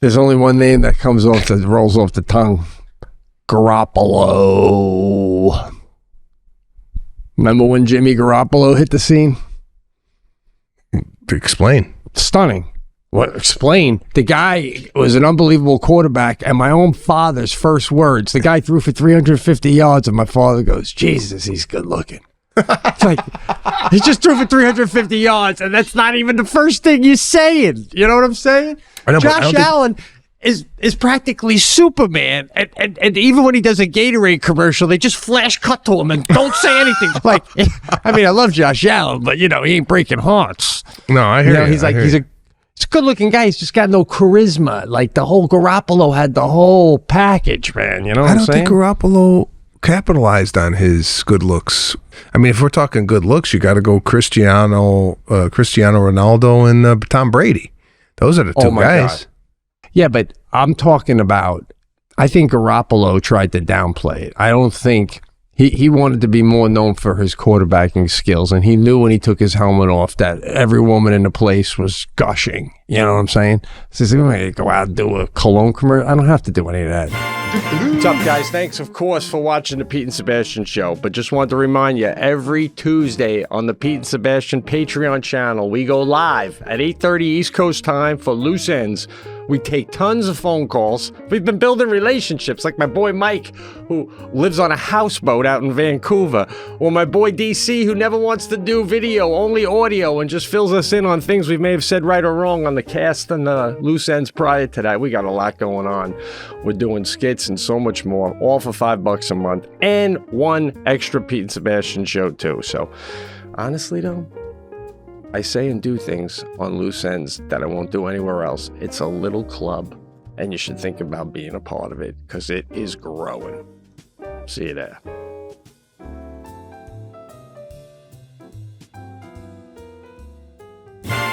There's only one name that rolls off the tongue. Garoppolo. Remember when Jimmy Garoppolo hit the scene? Explain. Stunning. What? Explain. The guy was an unbelievable quarterback, and my own father's first words, the guy threw for 350 yards, and my father goes, Jesus, he's good looking. It's like, he just threw for 350 yards, and that's not even the first thing you're saying. You know what I'm saying? Josh Allen is practically Superman, and even when he does a Gatorade commercial, they just flash cut to him and don't say anything. Like, I mean, I love Josh Allen, but he ain't breaking hearts. No, I hear you. He's like, he's a good-looking guy. He's just got no charisma. Like, the whole Garoppolo had the whole package, man. You know what I'm saying? I don't think Garoppolo capitalized on his good looks. I mean, if we're talking good looks, you got to go Cristiano Ronaldo and Tom Brady. Those are the two guys. God. Yeah, but I'm talking about, I think Garoppolo tried to downplay it. I don't think he wanted to be more known for his quarterbacking skills, and he knew when he took his helmet off that every woman in the place was gushing. You know what I'm saying? So he's like, go out and do a cologne commercial. I don't have to do any of that. What's up, guys? Thanks, of course, for watching the Pete and Sebastian show. But just wanted to remind you, every Tuesday on the Pete and Sebastian Patreon channel, we go live at 8:30 East Coast time for Loose Ends. We take tons of phone calls. We've been building relationships, like my boy Mike, who lives on a houseboat out in Vancouver, or my boy DC, who never wants to do video, only audio, and just fills us in on things we may have said right or wrong on the cast and the Loose Ends prior to that. We got a lot going on. We're doing skits and so much more, all for $5 a month, and one extra Pete and Sebastian show too. So, honestly though, I say and do things on Loose Ends that I won't do anywhere else. It's a little club, and you should think about being a part of it, because it is growing. See you there.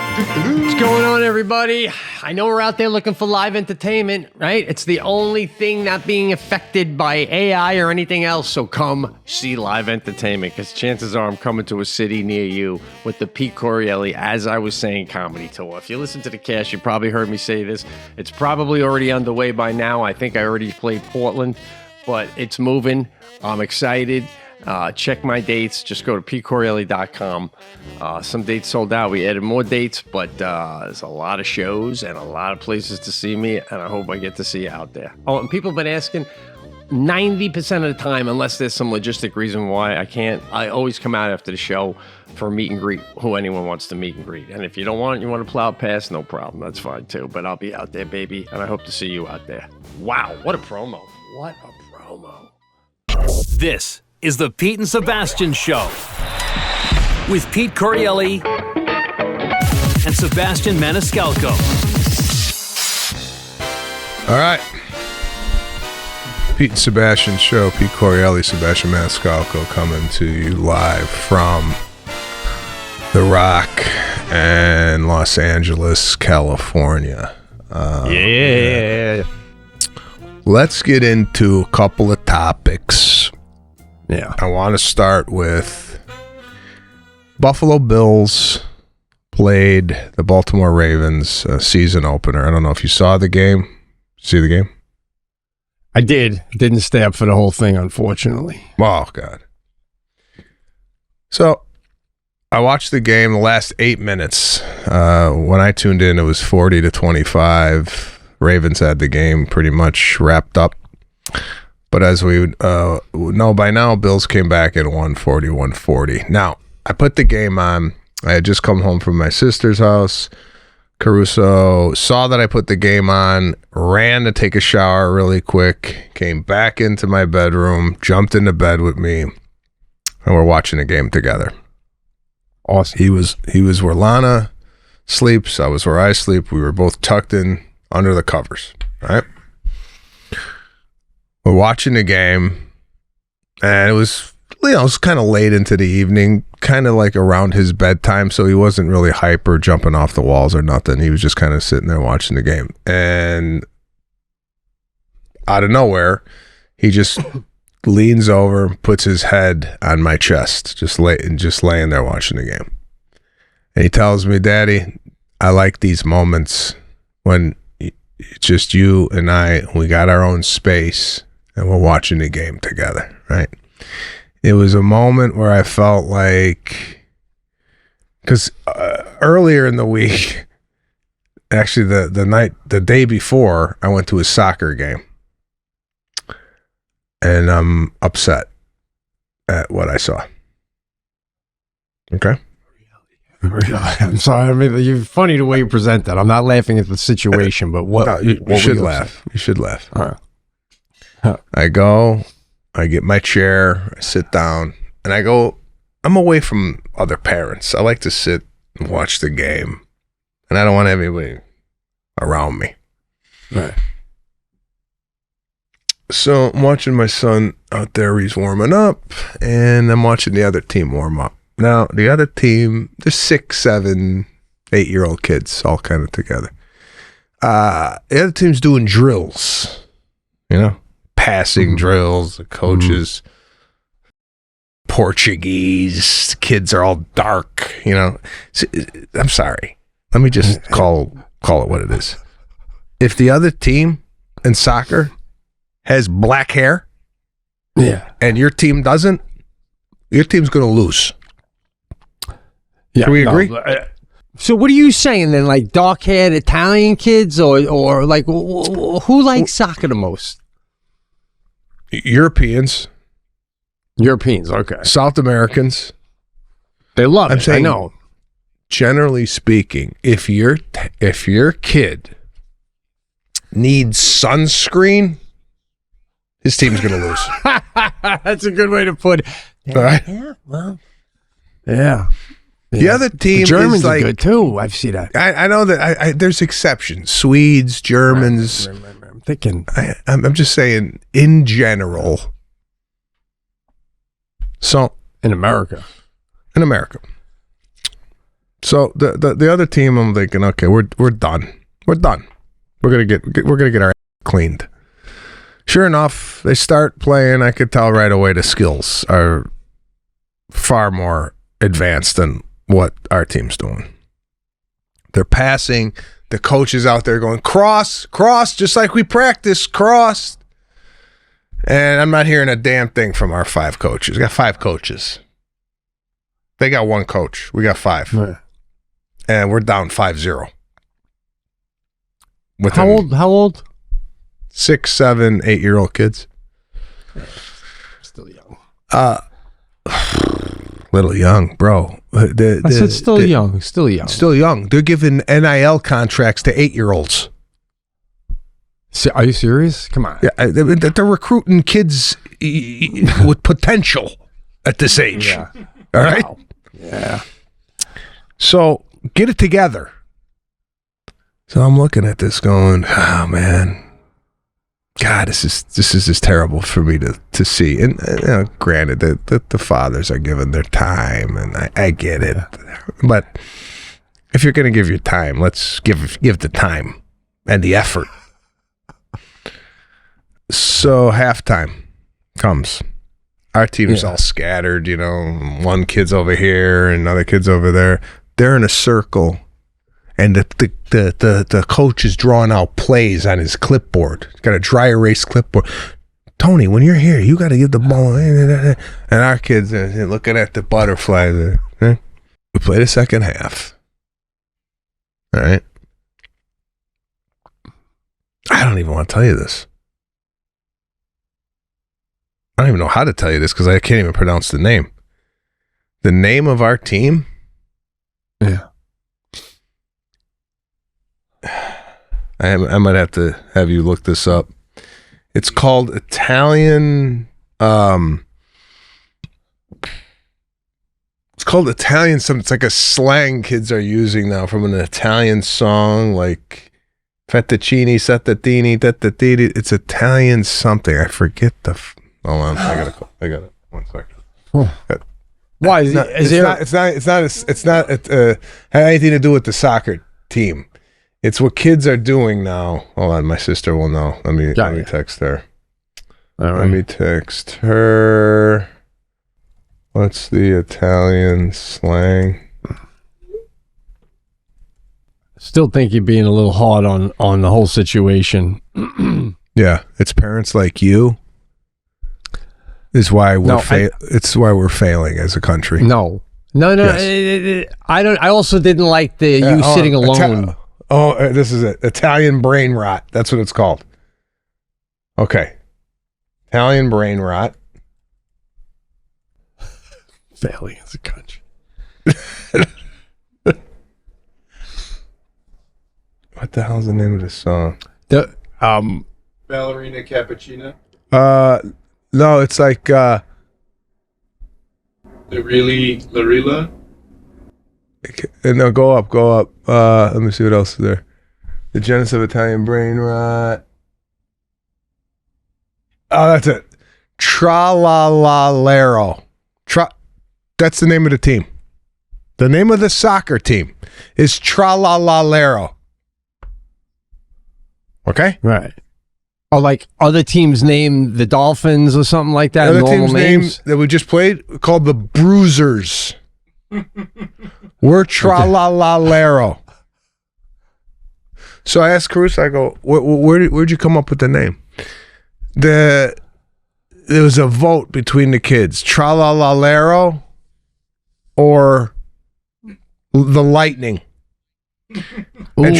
What's going on, everybody? I know we're out there looking for live entertainment, right? It's the only thing not being affected by AI or anything else, so come see live entertainment, because chances are I'm coming to a city near you with the Pete Correale, as I was saying, comedy tour. If you listen to the cast, you probably heard me say this. It's probably already underway by now. I think I already played Portland, but it's moving. I'm excited. Check my dates. Just go to petecorreale.com. Some dates sold out. We added more dates, but there's a lot of shows and a lot of places to see me, and I hope I get to see you out there. Oh, and people have been asking, 90% of the time, unless there's some logistic reason why I can't, I always come out after the show for a meet and greet, who anyone wants to meet and greet. And if you don't want it, you want to plow past, no problem. That's fine too. But I'll be out there, baby, and I hope to see you out there. Wow, what a promo. What a promo. This is the Pete and Sebastian Show with Pete Correale and Sebastian Maniscalco. All right. Pete and Sebastian Show. Pete Correale, Sebastian Maniscalco coming to you live from The Rock and Los Angeles, California. Yeah. Let's get into a couple of topics. Yeah. I want to start with Buffalo Bills played the Baltimore Ravens season opener. I don't know if you saw the game. See the game? I did. Didn't stay up for the whole thing, unfortunately. Oh, God. So I watched the game the last 8 minutes. When I tuned in, it was 40-25. Ravens had the game pretty much wrapped up. But as we know by now, Bills came back and won 41-40. Now, I put the game on. I had just come home from my sister's house. Caruso saw that I put the game on, ran to take a shower really quick, came back into my bedroom, jumped into bed with me, and we're watching the game together. Awesome. He was where Lana sleeps. I was where I sleep. We were both tucked in under the covers, right? We're watching the game, and it was kind of late into the evening, kind of like around his bedtime, so he wasn't really hyper jumping off the walls or nothing. He was just kind of sitting there watching the game. And out of nowhere, he just leans over, puts his head on my chest, just laying there watching the game. And he tells me, "Daddy, I like these moments when It's just you and I. We got our own space, and we're watching the game together, right? It was a moment where I felt like, because earlier in the week, actually the day before, I went to a soccer game, and I'm upset at what I saw. Okay. I'm sorry. I mean, you're funny the way you present that. I'm not laughing at the situation, but what? No, you what should laugh. You should laugh. All right. I go, I get my chair, I sit down, and I go, I'm away from other parents. I like to sit and watch the game, and I don't want anybody around me. Right. So I'm watching my son out there. He's warming up, and I'm watching the other team warm up. Now, the other team, there's 6, 7, 8-year-old kids all kind of together. The other team's doing drills, passing drills. The coaches, Portuguese, the kids are all dark, So, I'm sorry. Let me just call it what it is. If the other team in soccer has black hair, and your team doesn't, your team's going to lose. Yeah, Can we agree? So what are you saying then? Like dark-haired Italian kids, or like who likes soccer the most? Europeans, Okay. South Americans. They love I'm it. saying, I know. Generally speaking, if your kid needs sunscreen, his team's going to lose. That's a good way to put it. All right. Yeah. Well. Yeah. The other team, the Germans is like, are good too. I've seen that. I know that there's exceptions. Swedes, Germans. I'm thinking. I'm just saying in general. So In America. So the other team, I'm thinking, okay, we're done. We're done. We're gonna get our cleaned. Sure enough, they start playing. I could tell right away the skills are far more advanced than what our team's doing. They're passing. The coach is out there going, cross, just like we practice, cross. And I'm not hearing a damn thing from our 5 coaches. We got 5 coaches. They got 1 coach. We got 5. Right. And we're down 5-0. How old? 6, 7, 8-year-old kids. Still young. Little young, bro. I said still young. Still young. They're giving NIL contracts to 8-year-olds. Are you serious? Come on. Yeah, they're recruiting kids with potential at this age. Yeah. All right? Wow. Yeah. So get it together. So I'm looking at this going, oh, man. God, this is just terrible for me to see. And granted, the fathers are giving their time, and I get it. But if you're going to give your time, let's give the time and the effort. So halftime comes. Our team's all scattered, one kid's over here and another kid's over there. They're in a circle, and the coach is drawing out plays on his clipboard. He's got a dry erase clipboard. Tony, when you're here, you got to give the ball. And our kids are looking at the butterflies. We play the second half. All right. I don't even want to tell you this. I don't even know how to tell you this because I can't even pronounce the name. The name of our team? Yeah. I might have to have you look this up. It's called Italian. It's called Italian. It's like a slang kids are using now from an Italian song, like fettuccine, settatini, tattatini. It's Italian something. I forget the. Hold on, I got it. 1 second. Oh. Why is it? It's not had anything to do with the soccer team. It's what kids are doing now. Hold on, my sister will know. Let me text her. All right. Let me text her. What's the Italian slang? Still think you're being a little hard on the whole situation. Yeah, it's parents like you is why it's why we're failing as a country. No. Yes. I don't. I also didn't like the sitting alone. This is it. Italian brain rot. That's what it's called. Okay. Italian brain rot. Failing as a country. What the hell's the name of this song? Ballerina Cappuccino. No, it's like Larilla. No, go up. Let me see what else is there. The Genesis of Italian Brain Rot. Oh, that's it. Tra-la-la-lero. That's the name of the team. The name of the soccer team is Tra-la-la-lero. Okay? Right. Or like other teams name the Dolphins or something like that. Other normal teams' names name that we just played called the Bruisers. We're Tra-la-la-lero. So I asked Cruz, I go, where'd you come up with the name? There was a vote between the kids, Tra-la-la-lero or the Lightning. And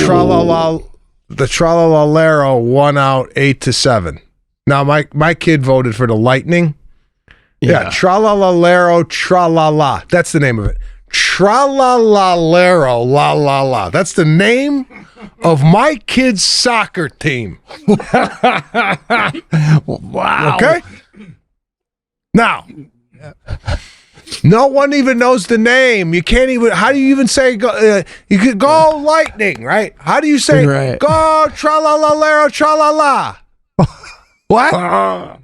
the Tra-la-la-lero won out 8-7. Now my kid voted for the Lightning. Yeah, Tra-la-la-lero, tra-la-la. That's the name of it. Tra-la-la-lero, la-la-la. That's the name of my kid's soccer team. Wow. Okay? Now, no one even knows the name. You can't even, how do you even say, you could go Lightning, right? How do you say, right. Go tra-la-la-lero, tra-la-la? What?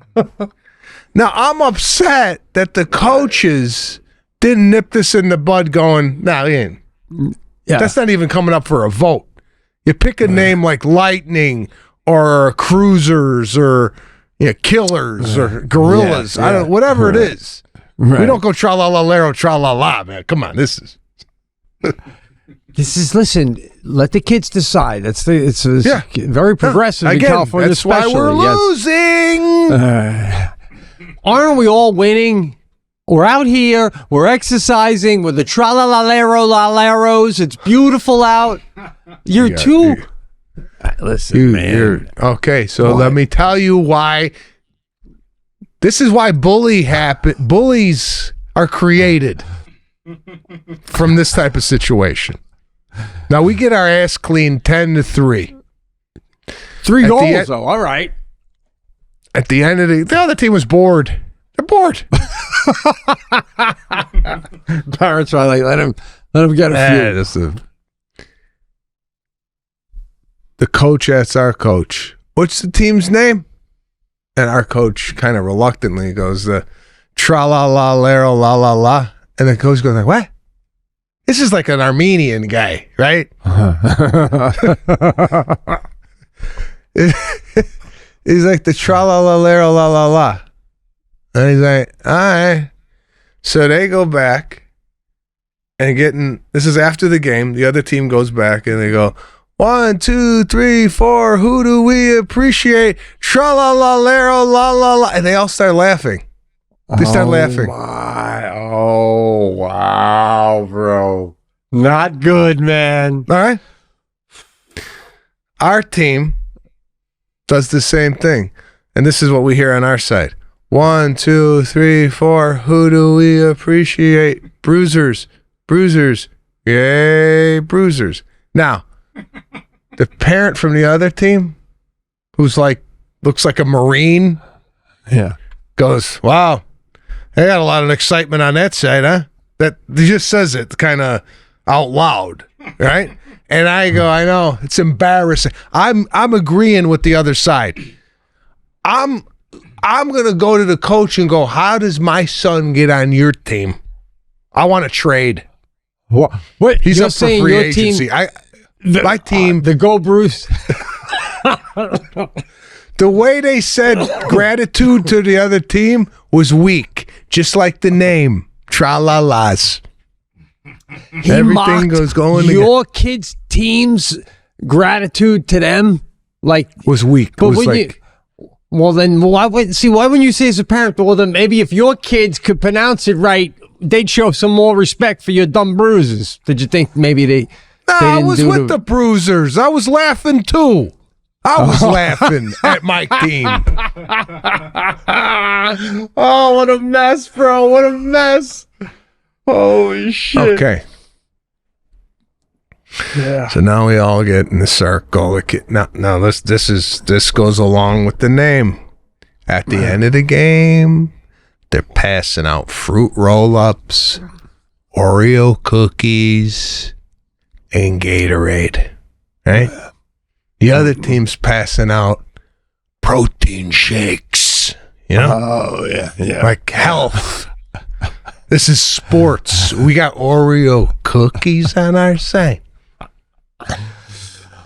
Now, I'm upset that the coaches didn't nip this in the bud going, Ian, that's not even coming up for a vote. You pick a name like Lightning or Cruisers or Killers or Gorillas, I don't, whatever it is. Right. We don't go tra-la-la-lero, tra-la-la, man. Come on, this is... Listen, let the kids decide. It's very progressive in California, that's especially. Why we're losing. Aren't we all winning? We're out here. We're exercising with the tra-la-la-lero-la-leros. It's beautiful out. Listen, man. Okay, so let me tell you why. This is why bullies are created from this type of situation. Now we get our ass cleaned 10-3. 3 goals, though. All right. At the end of the other team was bored. They're bored. Parents are like, let him get a few. The coach asks our coach, "What's the team's name?" And our coach kind of reluctantly goes, "The tra-la-la-lero, la-la-la." And the coach goes like, "What?" This is like an Armenian guy, right? He's like the tra-la-la-lero, la-la-la. And he's like, all right. So they go back and this is after the game. The other team goes back and they go, 1, 2, 3, 4. Who do we appreciate? Tra-la-la-lero, la-la-la. And they all start laughing. They start laughing. Oh, wow, bro. Not good, man. All right. Our team does the same thing. And this is what we hear on our side. 1, 2, 3, 4. Who do we appreciate? Bruisers. Bruisers. Yay, bruisers. Now, the parent from the other team, who's looks like a Marine, goes, wow, they got a lot of excitement on that side, huh? That he just says it kind of out loud, right? And I go, I know, it's embarrassing. I'm agreeing with the other side. I'm gonna go to the coach and go, how does my son get on your team? I want to trade. What? He's You're up for saying free your agency. team, my team, the Go Bruce. the way they said gratitude to the other team was weak, just like the name, tra-la-las. Everything goes going. Your kid's team's gratitude to them was weak. But it was when why wouldn't you say as a parent, well, then maybe if your kids could pronounce it right, they'd show some more respect for your dumb bruises? Did you think maybe they I was with the bruisers. I was laughing too. I was laughing at my team. Oh, what a mess, bro. What a mess. Holy shit. Okay. Yeah. So now we all get in the circle. Now this goes along with the name. At the end of the game, they're passing out fruit roll-ups, Oreo cookies, and Gatorade. Right? The other team's passing out protein shakes. You know? Oh, yeah. Like health. This is sports. We got Oreo cookies on our side.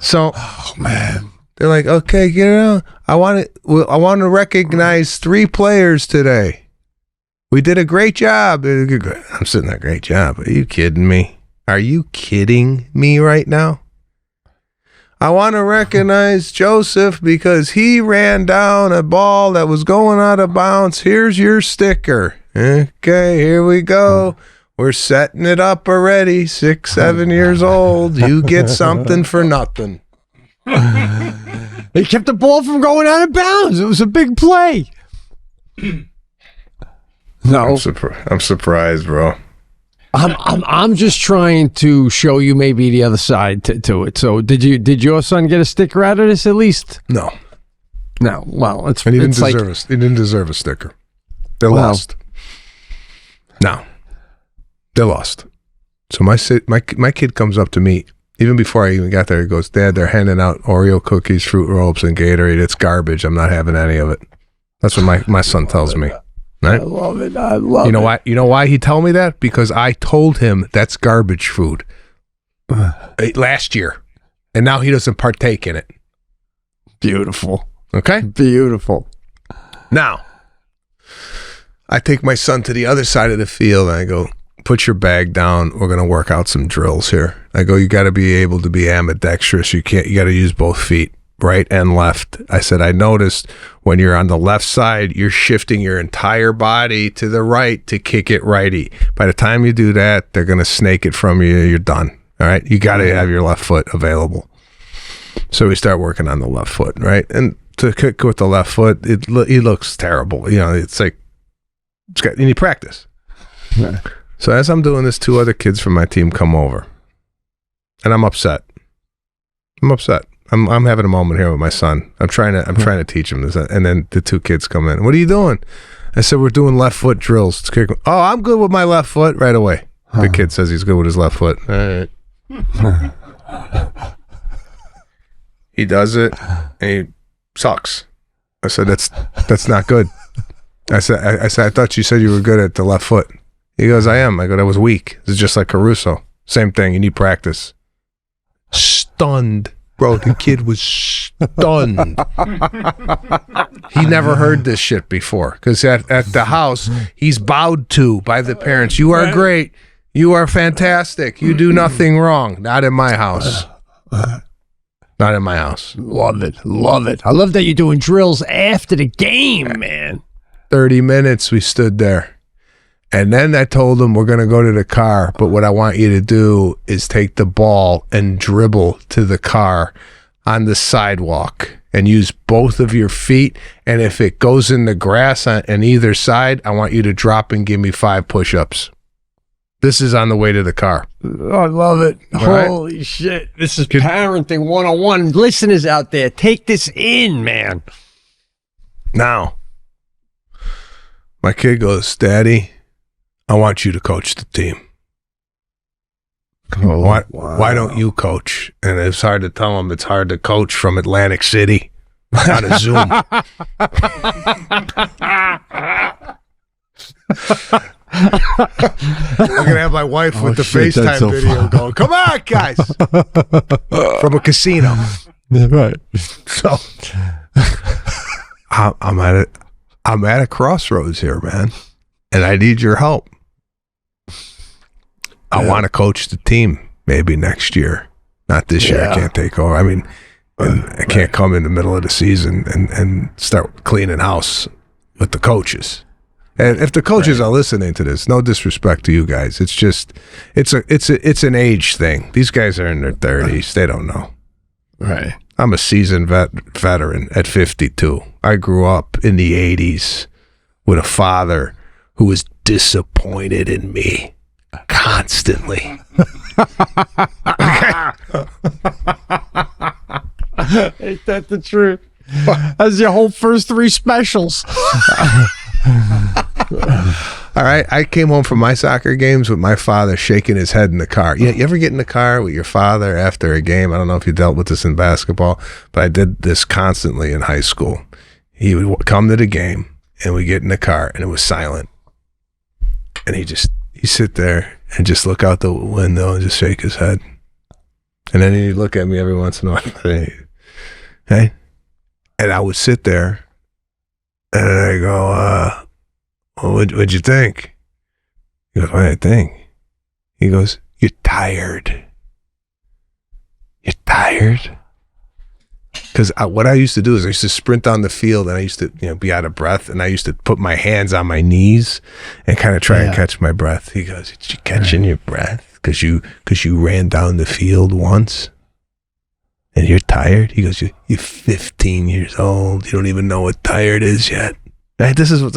So, Man. they're like, okay, I want to recognize 3 players today. We did a great job. I'm sitting there, great job. Are you kidding me? Are you kidding me right now? I want to recognize Joseph because he ran down a ball that was going out of bounds. Here's your sticker. Okay, here we go. We're setting it up already. 6, 7 years old. You get something for nothing. They kept the ball from going out of bounds. It was a big play. No, I'm surprised, bro. I'm just trying to show you maybe the other side to it. So did your son get a sticker out of this at least? No. No. Well, And he didn't deserve a sticker. They lost. No. They lost. So my kid comes up to me even before I even got there. He goes, "Dad, they're handing out Oreo cookies, fruit roll-ups, and Gatorade. It's garbage. I'm not having any of it." That's what my son tells me. Right? I love it. I love it. Why? You know why he told me that? Because I told him that's garbage food last year, and now he doesn't partake in it. Beautiful. Okay? Beautiful. Now, I take my son to the other side of the field, and I go, "Put your bag down. We're going to work out some drills here." I go, "You got to be able to be ambidextrous. You got to use both feet, right and left." I said, "I noticed when you're on the left side, you're shifting your entire body to the right to kick it righty. By the time you do that, they're going to snake it from you. You're done. All right? You got to have your left foot available." So we start working on the left foot, right? And to kick with the left foot, he looks terrible. You know, it's like, you need practice. Yeah. So as I'm doing this, 2 other kids from my team come over, and I'm upset. I'm having a moment here with my son. I'm trying to teach him this, and then the 2 kids come in. "What are you doing?" I said, "We're doing left foot drills." "Oh, I'm good with my left foot." Right away, the kid says he's good with his left foot. All right. He does it, and he sucks. I said, "That's not good." I said, "I thought you said you were good at the left foot." He goes, "I am." I go, "That was weak. It's just like Caruso. Same thing. You need practice." Stunned. Bro, the kid was stunned. He never heard this shit before. Because at the house, he's bowed to by the parents. "You are great. You are fantastic. You do nothing wrong." Not in my house. Not in my house. Love it. Love it. I love that you're doing drills after the game, man. 30 minutes we stood there. And then I told him, "We're going to go to the car, but what I want you to do is take the ball and dribble to the car on the sidewalk and use both of your feet. And if it goes in the grass on either side, I want you to drop and give me 5 push-ups." This is on the way to the car. Oh, I love it. Right? Holy shit. This is parenting 101. Listeners out there, take this in, man. Now, my kid goes, "Daddy, I want you to coach the team." Oh, Why don't you coach? And it's hard to tell him it's hard to coach from Atlantic City on a Zoom. I'm going to have my wife with the FaceTime so video going, "Come on, guys." From a casino. Yeah, right. So I'm at a crossroads here, man. And I need your help. I want to coach the team maybe next year. Not this year. I can't take over. I mean, I can't come in the middle of the season and start cleaning house with the coaches. And if the coaches are listening to this, no disrespect to you guys. It's just, it's an age thing. These guys are in their 30s. They don't know. Right. I'm a seasoned veteran at 52. I grew up in the 80s with a father who was disappointed in me constantly. Ain't that the truth? That's your whole first 3 specials. All right, I came home from my soccer games with my father shaking his head in the car. You ever get in the car with your father after a game? I don't know if you dealt with this in basketball, but I did this constantly in high school. He would come to the game, and we get in the car, and it was silent. And he'd sit there and just look out the window and just shake his head. And then he'd look at me every once in a while. Hey? And I would sit there, and I go, well, what'd you think? He goes, what did I think? He goes, you're tired. You're tired? Because what I used to do is I used to sprint down the field, and I used to be out of breath, and I used to put my hands on my knees and kind of try and catch my breath. He goes, did you catching your breath? Because you ran down the field once? And you're tired? He goes, you're 15 years old. You don't even know what tired is yet. Right? This is it.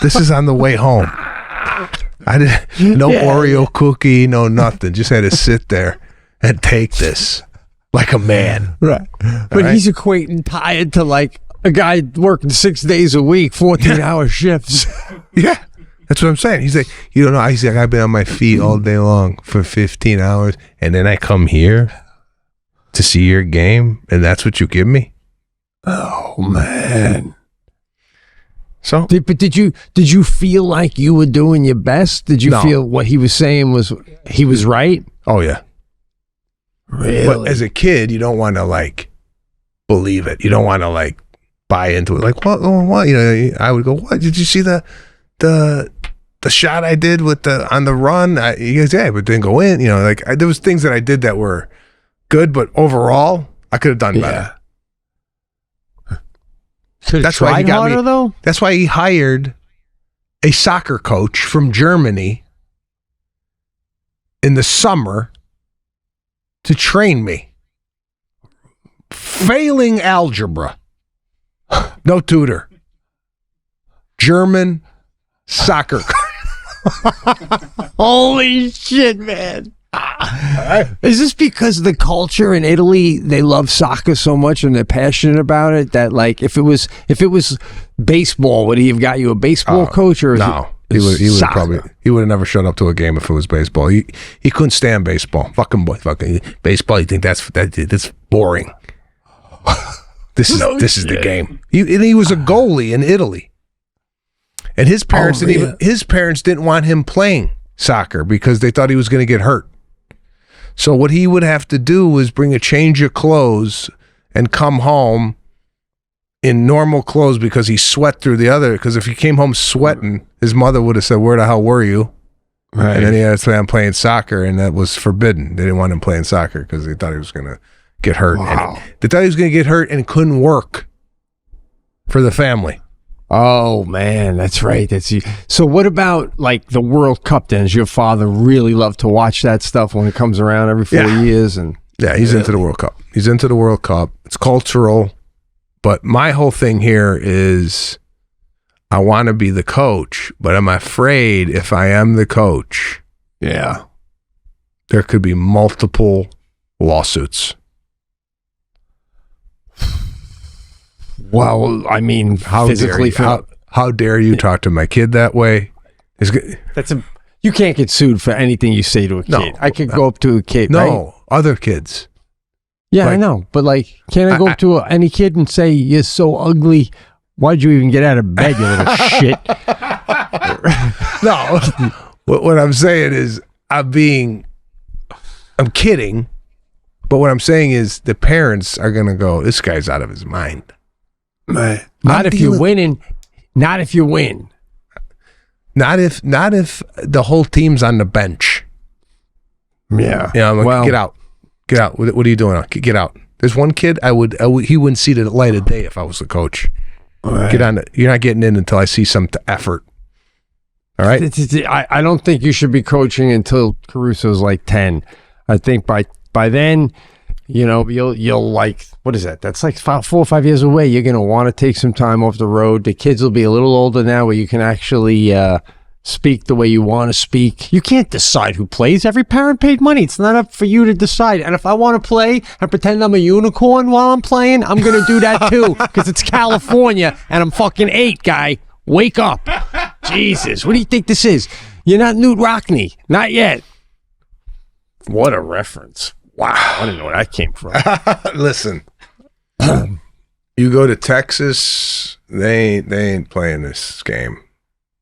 This is on the way home. I didn't Oreo cookie, no nothing. Just had to sit there and take this like a man. Right. But he's equating tired to like a guy working 6 days a week, 14-hour shifts. Yeah. That's what I'm saying. He's like, you don't know. He's like, I've been on my feet all day long for 15 hours, and then I come here to see your game, and that's what you give me? Oh, man. So, did you feel like you were doing your best? Did you feel what he was saying he was right? Oh, yeah. Really? But as a kid, you don't want to, like, believe it. You don't want to, like, buy into it. Like, what? I would go, what? Did you see the shot I did on the run? He goes, yeah, but didn't go in. There was things that I did that were good, but overall, I could have done better. That's why he got harder, though? That's why he hired a soccer coach from Germany in the summer to train me. Failing algebra. No tutor. German soccer coach. Holy shit, man. Is this because the culture in Italy, they love soccer so much and they're passionate about it that, like, if it was baseball, would he have got you a baseball coach? Or no, he would have never showed up to a game if it was baseball. He couldn't stand baseball. Fucking baseball. You think that's boring? This is the game. He was a goalie in Italy, and his parents didn't want him playing soccer because they thought he was going to get hurt. So what he would have to do was bring a change of clothes and come home in normal clothes because he sweat through because if he came home sweating, his mother would have said, where the hell were you? Right. And then he had to say, I'm playing soccer, and that was forbidden. They didn't want him playing soccer because they thought he was going to get hurt. Wow. They thought he was going to get hurt and couldn't work for the family. Oh, man, that's right. So what about, like, the World Cup then? Does your father really love to watch that stuff when it comes around every 4 years? Yeah, he's into the World Cup. He's into the World Cup. It's cultural. But my whole thing here is I want to be the coach, but I'm afraid if I am the coach, there could be multiple lawsuits. Well, I mean, how dare you talk to my kid that way? You can't get sued for anything you say to a kid. No, I could go up to a kid. No, right? Other kids. Yeah, I know, but like, can't I go up to any kid and say you're so ugly? Why'd you even get out of bed, you little shit? No, what I'm saying is I'm kidding, but what I'm saying is the parents are gonna go, this guy's out of his mind. Not if you're winning. Not if you win. Not if the whole team's on the bench. Yeah. Get out. Get out. What are you doing? Get out. There's one kid he wouldn't see the light of day if I was the coach. Right. Get on. You're not getting in until I see some effort. All right. I don't think you should be coaching until Caruso's like 10. I think by then, you'll like, what is that? That's like 4 or 5 years away. You're going to want to take some time off the road. The kids will be a little older now where you can actually speak the way you want to speak. You can't decide who plays. Every parent paid money. It's not up for you to decide. And if I want to play and pretend I'm a unicorn while I'm playing, I'm going to do that too because it's California and I'm fucking 8, guy. Wake up. Jesus, what do you think this is? You're not Newt Rockney. Not yet. What a reference. Wow. I didn't know where that came from. Listen, you go to Texas, they ain't playing this game.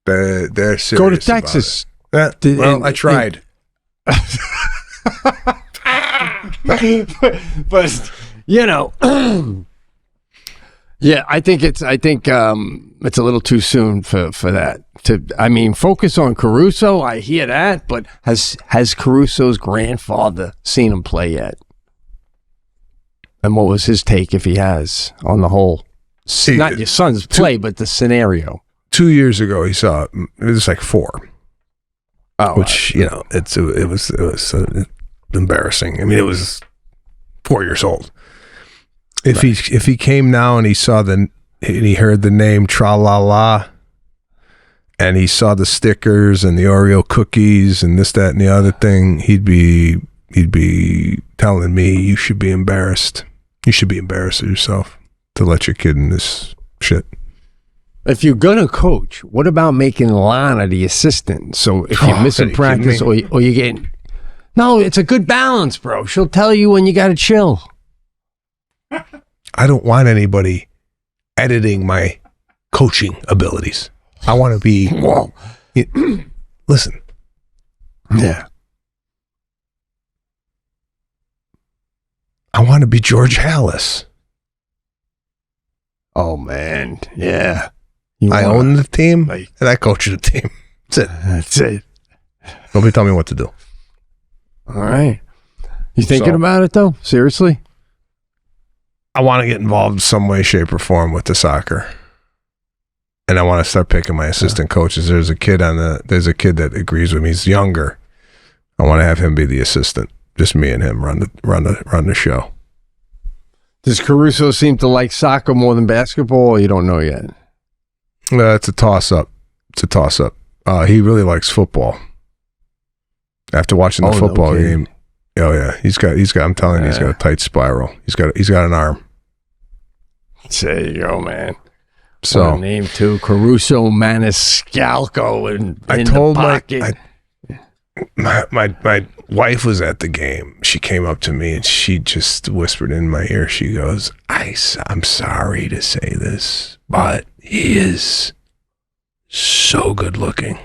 They're serious. Go to Texas. I tried. but yeah, I think it's a little too soon for that. Focus on Caruso. I hear that, but has Caruso's grandfather seen him play yet? And what was his take, if he has, on the whole? Not your son's play, but the scenario. 2 years ago, he saw it was like 4. Oh, which it was embarrassing. I mean, it was 4 years old. If he came now and he saw and he heard the name Tra La La, and he saw the stickers and the Oreo cookies and this, that, and the other thing, he'd be telling me, you should be embarrassed. You should be embarrassed of yourself to let your kid in this shit. If you're gonna coach, what about making Lana the assistant? So if you're missing practice or you're getting, no, it's a good balance, bro. She'll tell you when you gotta chill. I don't want anybody editing my coaching abilities. I want to be. Well, listen. Yeah. I want to be George Halas. Oh man, yeah. I own the team and I coach the team. That's it. Nobody tell me what to do. All right. You thinking about it though? Seriously? I want to get involved in some way, shape, or form with the soccer, and I want to start picking my assistant coaches. There's a kid that agrees with me. He's younger. I want to have him be the assistant. Just me and him run the show. Does Caruso seem to like soccer more than basketball, or you don't know yet? It's a toss-up. He really likes football. After watching the football game, oh yeah, he's got. I'm telling you, he's got a tight spiral. He's got an arm. There you go, man. So what a name too, Caruso Maniscalco, and I told my wife was at the game. She came up to me and she just whispered in my ear. She goes, "I'm sorry to say this, but he is so good looking."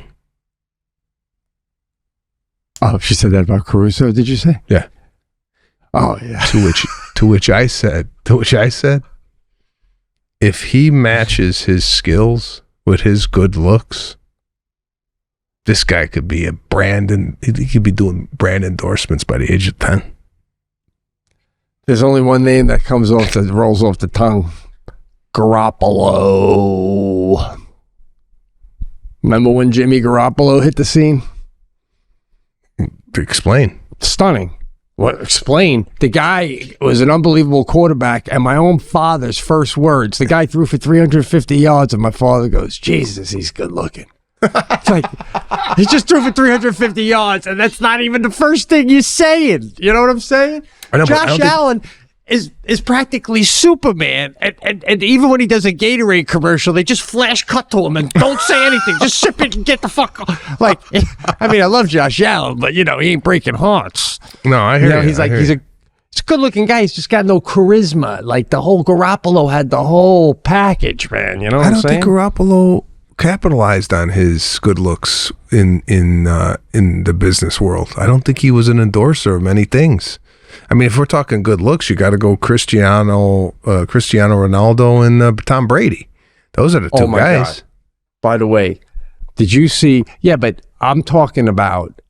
Oh, she said that about Caruso, did you say? Yeah. Oh, yeah. To which I said, if he matches his skills with his good looks, this guy could be he could be doing brand endorsements by the age of 10. There's only one name that rolls off the tongue. Garoppolo. Remember when Jimmy Garoppolo hit the scene? Explain. Stunning. What? Explain. The guy was an unbelievable quarterback, and my own father's first words, the guy threw for 350 yards, and my father goes, "Jesus, he's good looking." It's like, he just threw for 350 yards, and that's not even the first thing you're saying. You know what I'm saying? Josh Allen is practically Superman, and even when he does a Gatorade commercial, they just flash cut to him and don't say anything. Just sip it and get the fuck off. Like, I mean, I love Josh Allen, but he ain't breaking hearts. No, I hear you. He's a good looking guy. He's just got no charisma. Like the whole Garoppolo had the whole package, man. You know what I'm saying? I don't think Garoppolo capitalized on his good looks in the business world. I don't think he was an endorser of many things. I mean, if we're talking good looks, you got to go Cristiano Ronaldo, and Tom Brady. Those are the two guys. God. By the way, did you see? Yeah, but I'm talking about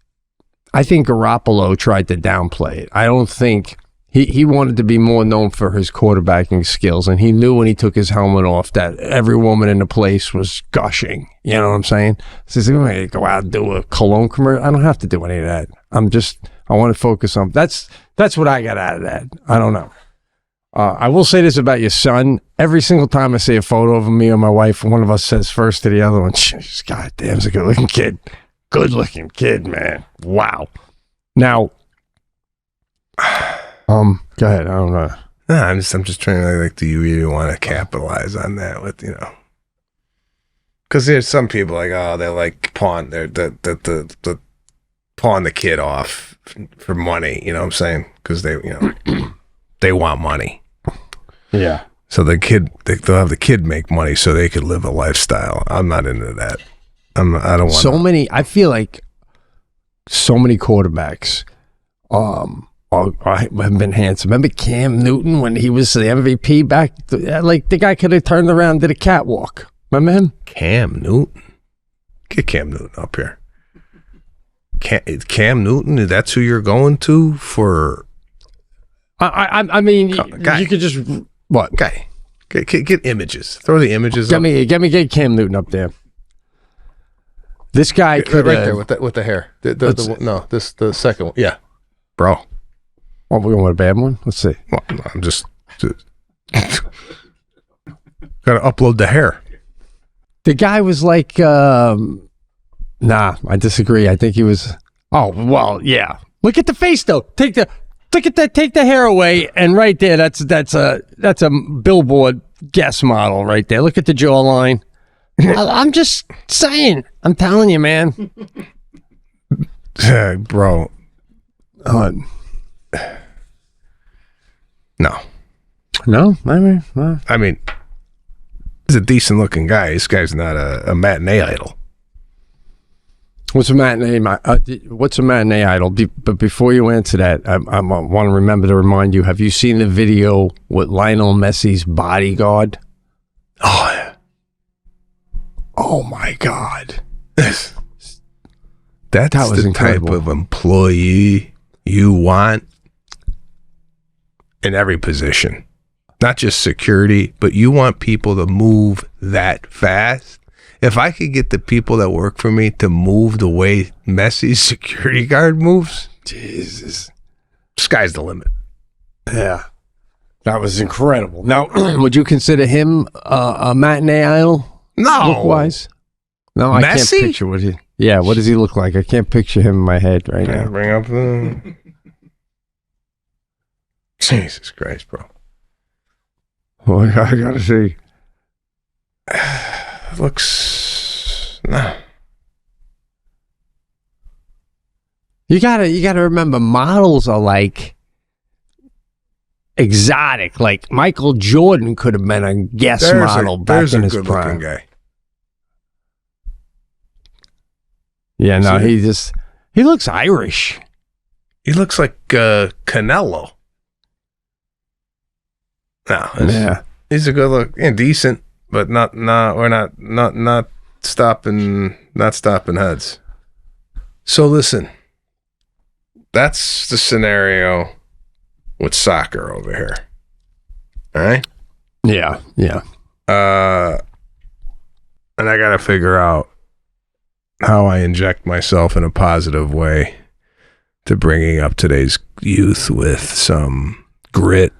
I think Garoppolo tried to downplay it. I don't think he wanted to be more known for his quarterbacking skills, and he knew when he took his helmet off that every woman in the place was gushing. You know what I'm saying? So he's going to go out and do a cologne commercial. I don't have to do any of that. I want to focus on that's what I got out of that. I don't know. I will say this about your son. Every single time I see a photo of me or my wife, one of us says first to the other one, God damn, he's a good-looking kid. Good-looking kid, man. Wow. Now, go ahead. I don't know. No, I'm just trying to like, do you really want to capitalize on that with, because there's some people like, oh, they like pawn the pawn the kid off for money. You know what I'm saying? Because they, they want money. Yeah. So they'll have the kid make money so they could live a lifestyle. I'm not into that. I don't want I feel like so many quarterbacks have been handsome. Remember Cam Newton when he was the MVP back? Like the guy could have turned around and did a catwalk. Remember him? Cam Newton? Get Cam Newton up here. Cam Newton, that's who you're going to for? I mean, guy. You could just what? Guy, get images. Throw the images. Get Cam Newton up there. This guy could right there with the hair. The second one. Yeah, bro. Oh, we're going with a bad one. Let's see. Well, I'm just gotta upload the hair. The guy was like, nah, I disagree. I think he was. Oh well, yeah. Look at the face though. Look at that. Take the hair away, and right there, that's a billboard guest model right there. Look at the jawline. I'm just saying. I'm telling you, man. Bro. No. I mean, he's a decent looking guy. This guy's not a matinee idol. What's a matinee idol? But before you answer that, I want to remember to remind you, have you seen the video with Lionel Messi's bodyguard? Oh, yeah. Oh my God. That's was the incredible. type of employee you want in every position. Not just security, but you want people to move that fast. If I could get the people that work for me to move the way Messi's security guard moves, Jesus, sky's the limit. Yeah. That was incredible. Now, would you consider him a matinee idol? No. Look-wise? No, I Messi? can't picture what he... Yeah, what does he look like? I can't picture him in my head right now. Bring up the... Jesus Christ, bro. Well, I gotta see. Looks... No. You gotta remember, models are like exotic. Like Michael Jordan could have been a guest model back in his prime. There's a good-looking guy. Yeah, no, he looks Irish. He looks like Canelo. No, Yeah. He's a good look and decent, but not stopping heads. So listen, that's the scenario with soccer over here. All right? Yeah. And I got to figure out how I inject myself in a positive way to bringing up today's youth with some grit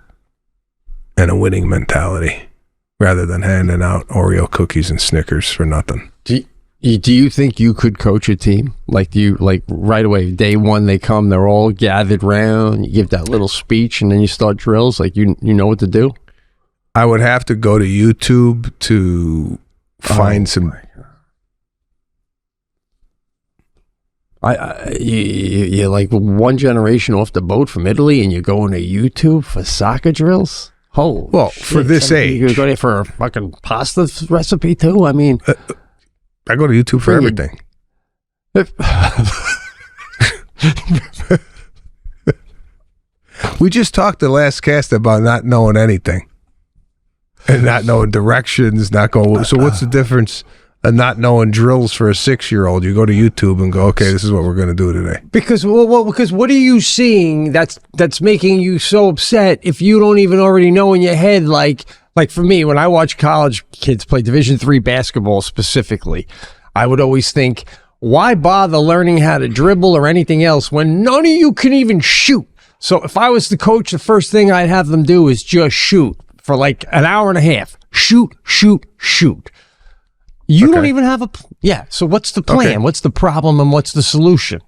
and a winning mentality rather than handing out Oreo cookies and Snickers for nothing. Do you think you could coach a team? Like right away, day one, they come, they're all gathered round, you give that little speech and then you start drills, like you know what to do? I would have to go to YouTube to find some... You're like one generation off the boat from Italy and you're going to YouTube for soccer drills? Oh, well, shit. For this age. You go there for a fucking pasta recipe too? I mean... I go to YouTube for everything. We just talked the last cast about not knowing anything and not knowing directions, not going. So what's the difference not knowing drills for a 6-year-old. You go to YouTube and go, okay, this is what we're going to do today. Because what are you seeing that's making you so upset if you don't even already know in your head? Like for me, when I watch college kids play Division III basketball specifically, I would always think, why bother learning how to dribble or anything else when none of you can even shoot? So if I was the coach, the first thing I'd have them do is just shoot for like an hour and a half. Shoot. You don't even have so what's the plan? Okay. What's the problem and what's the solution?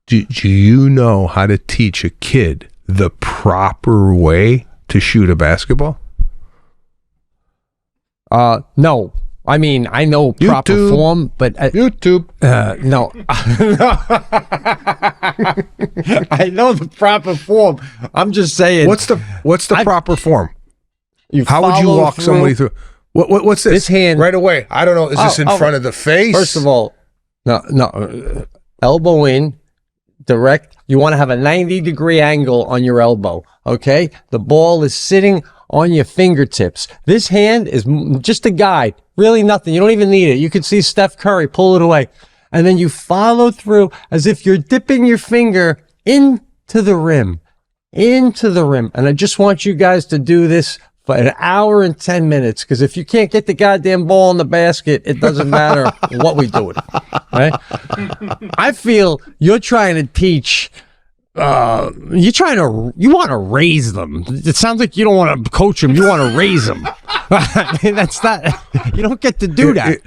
Do you know how to teach a kid the proper way to shoot a basketball? No. I mean, I know proper YouTube. form, but YouTube. no. I know the proper form. I'm just saying. What's the proper form? How would you follow walk somebody through? What's this? This hand right away. I don't know. Is this in front of the face? First of all, no. Elbow in, direct. You want to have a 90-degree angle on your elbow. Okay, the ball is sitting on your fingertips. This hand is just a guide. Really nothing. You don't even need it. You could see Steph Curry pull it away. And then you follow through as if you're dipping your finger into the rim. And I just want you guys to do this for an hour and 10 minutes. Because if you can't get the goddamn ball in the basket, it doesn't matter what we do with it. Right? I feel you're trying to teach... you want to raise them. It sounds like you don't want to coach them. You want to raise them. That's not, you don't get to do that.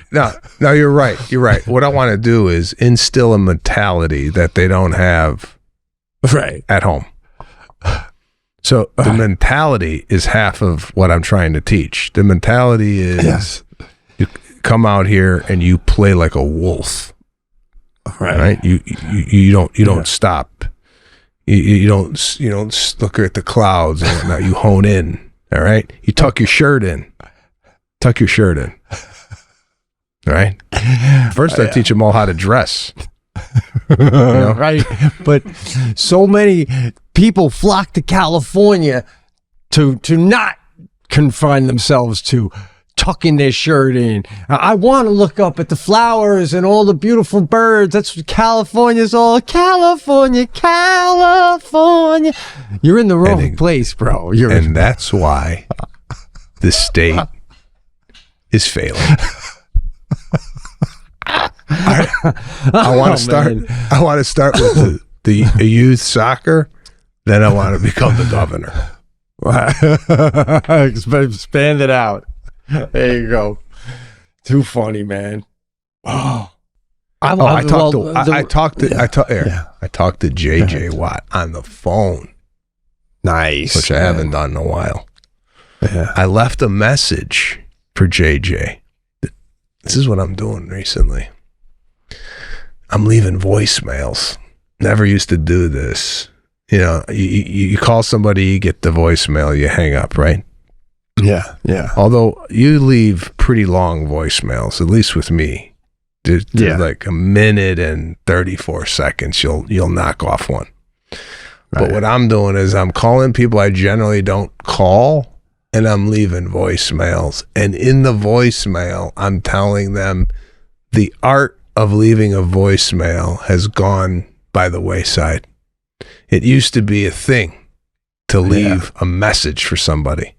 No, you're right. You're right. What I want to do is instill a mentality that they don't have at home. So the mentality is half of what I'm trying to teach. The mentality is you come out here and you play like a wolf. Right? You don't stop. You don't look at the clouds and whatnot. You hone in. All right. You tuck your shirt in. All right. First, I teach them all how to dress. Right. But so many people flock to California to not confine themselves to tucking their shirt in. I want to look up at the flowers and all the beautiful birds. That's what California's all. California. You're in the wrong place, bro. That's why the state is failing. I want to start with the youth soccer. Then I want to become the governor. Expand it out. There you go. Too funny, man. I talked to JJ Watt on the phone. Nice. Which I haven't done in a while. Yeah. I left a message for JJ. This is what I'm doing recently. I'm leaving voicemails. Never used to do this. You know, you call somebody, you get the voicemail, you hang up, right? Yeah. Although you leave pretty long voicemails, at least with me. There's like a minute and 34 seconds. You'll knock off one. But what I'm doing is I'm calling people I generally don't call, and I'm leaving voicemails. And in the voicemail, I'm telling them the art of leaving a voicemail has gone by the wayside. It used to be a thing to leave a message for somebody.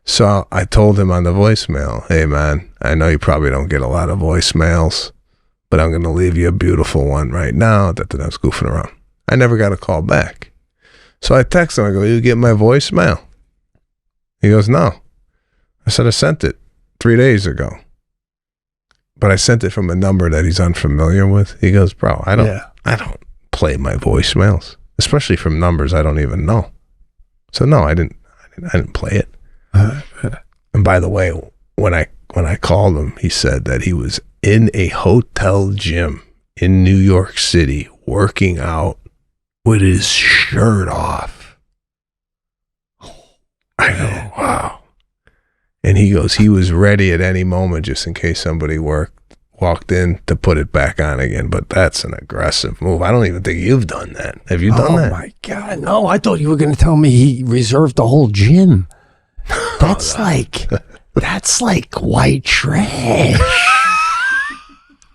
So I told him on the voicemail, hey man, I know you probably don't get a lot of voicemails, but I'm going to leave you a beautiful one right now. That I was goofing around. I never got a call back. So I text him, I go, you get my voicemail? He goes, no. I said, I sent it 3 days ago. But I sent it from a number that he's unfamiliar with. He goes, bro, I don't play my voicemails, especially from numbers I don't even know. So no, I didn't play it. And by the way, when I called him, he said that he was in a hotel gym in New York City working out with his shirt off. I go, wow. And he goes, he was ready at any moment just in case somebody walked in to put it back on again. But that's an aggressive move. I don't even think you've done that. Have you done that? Oh my God, no. I thought you were going to tell me he reserved the whole gym. That's like white trash.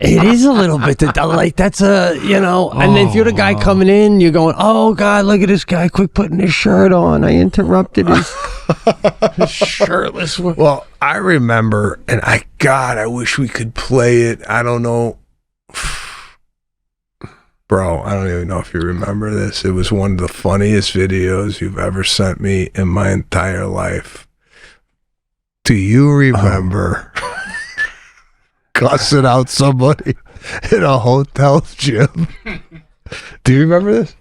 It is a little bit like that's a, you know, and then if you're the guy coming in, you're going, oh God, look at this guy, quick putting his shirt on. I interrupted his shirtless. Well, I remember, and I wish we could play it. I don't know. Bro, I don't even know if you remember this. It was one of the funniest videos you've ever sent me in my entire life. Do you remember cussing out somebody in a hotel gym? Do you remember this?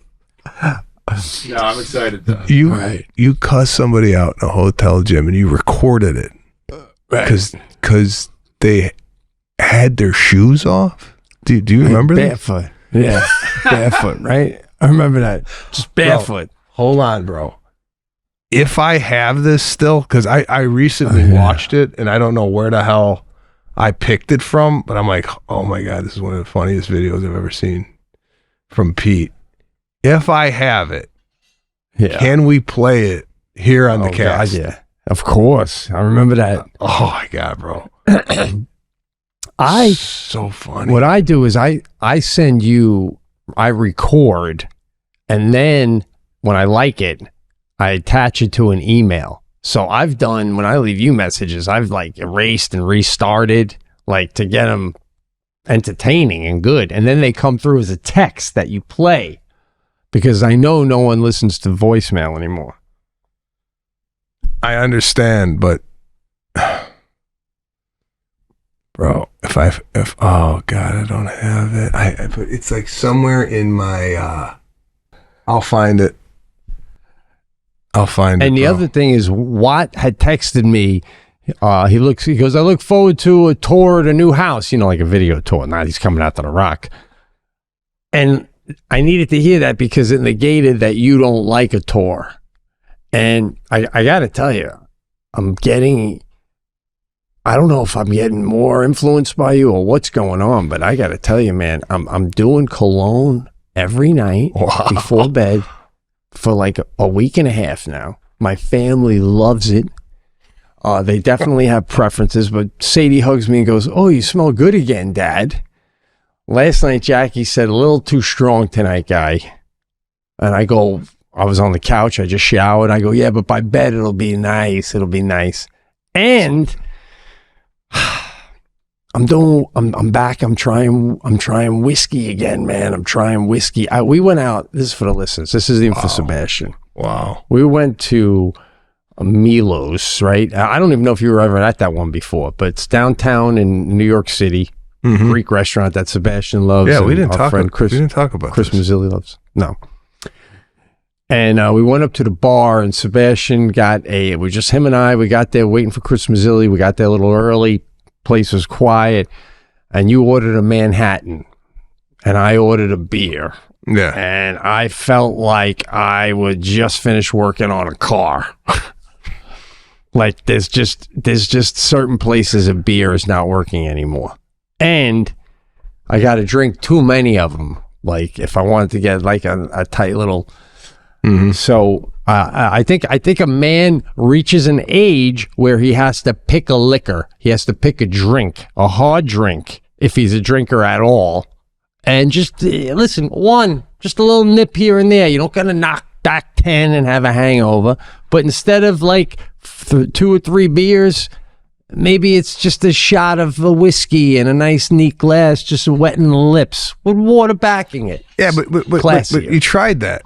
No, I'm excited though. You cussed somebody out in a hotel gym and you recorded it because they had their shoes off. Do you remember that? Barefoot. Yeah, barefoot, right? I remember that. Just barefoot. Bro, hold on, bro. If I have this still, because I recently watched it and I don't know where the hell I picked it from, but I'm like, oh my God, this is one of the funniest videos I've ever seen from Pete. If I have it, can we play it here on the cast? God, yeah, of course. I remember that. Oh my God, bro. So funny. What I do is I send you, I record, and then when I like it, I attach it to an email. So I've done, when I leave you messages, I've like erased and restarted, like to get them entertaining and good. And then they come through as a text that you play, because I know no one listens to voicemail anymore. I understand, but bro, if oh God, I don't have it. But it's like somewhere in my I'll find it. And the other thing is, Watt had texted me. He goes, I look forward to a tour at a new house, you know, like a video tour. Now he's coming out to the Rock. And I needed to hear that because it negated that you don't like a tour. And I got to tell you, I don't know if I'm getting more influenced by you or what's going on, but I got to tell you, man, I'm doing cologne every night before bed for like a week and a half now. My family loves it. They definitely have preferences, but Sadie hugs me and goes, oh, you smell good again, Dad. Last night, Jackie said, a little too strong tonight, guy. And I go, I was on the couch. I just showered. I go, yeah, but by bed, it'll be nice. It'll be nice. And I'm back. I'm trying whiskey again, man. I'm trying whiskey. We went out. This is for the listeners. This is even for Sebastian. Wow. We went to Milo's, right? I don't even know if you were ever at that one before, but it's downtown in New York City. Mm-hmm. Greek restaurant that Sebastian loves. Yeah, we didn't talk about Chris Mazzilli loves. No. And we went up to the bar, and Sebastian it was just him and I. We got there waiting for Chris Mazzilli. We got there a little early. Place was quiet. And you ordered a Manhattan, and I ordered a beer. Yeah. And I felt like I would just finish working on a car. Like there's just certain places a beer is not working anymore. And I got to drink too many of them. Like if I wanted to get like a tight little. Mm-hmm. So I think a man reaches an age where he has to pick a liquor. He has to pick a drink, a hard drink, if he's a drinker at all. And just listen, just a little nip here and there. You don't got to knock back 10 and have a hangover. But instead of like 2 or 3 beers, maybe it's just a shot of a whiskey in a nice neat glass, just wetting the lips with water backing it. Yeah, but you tried that.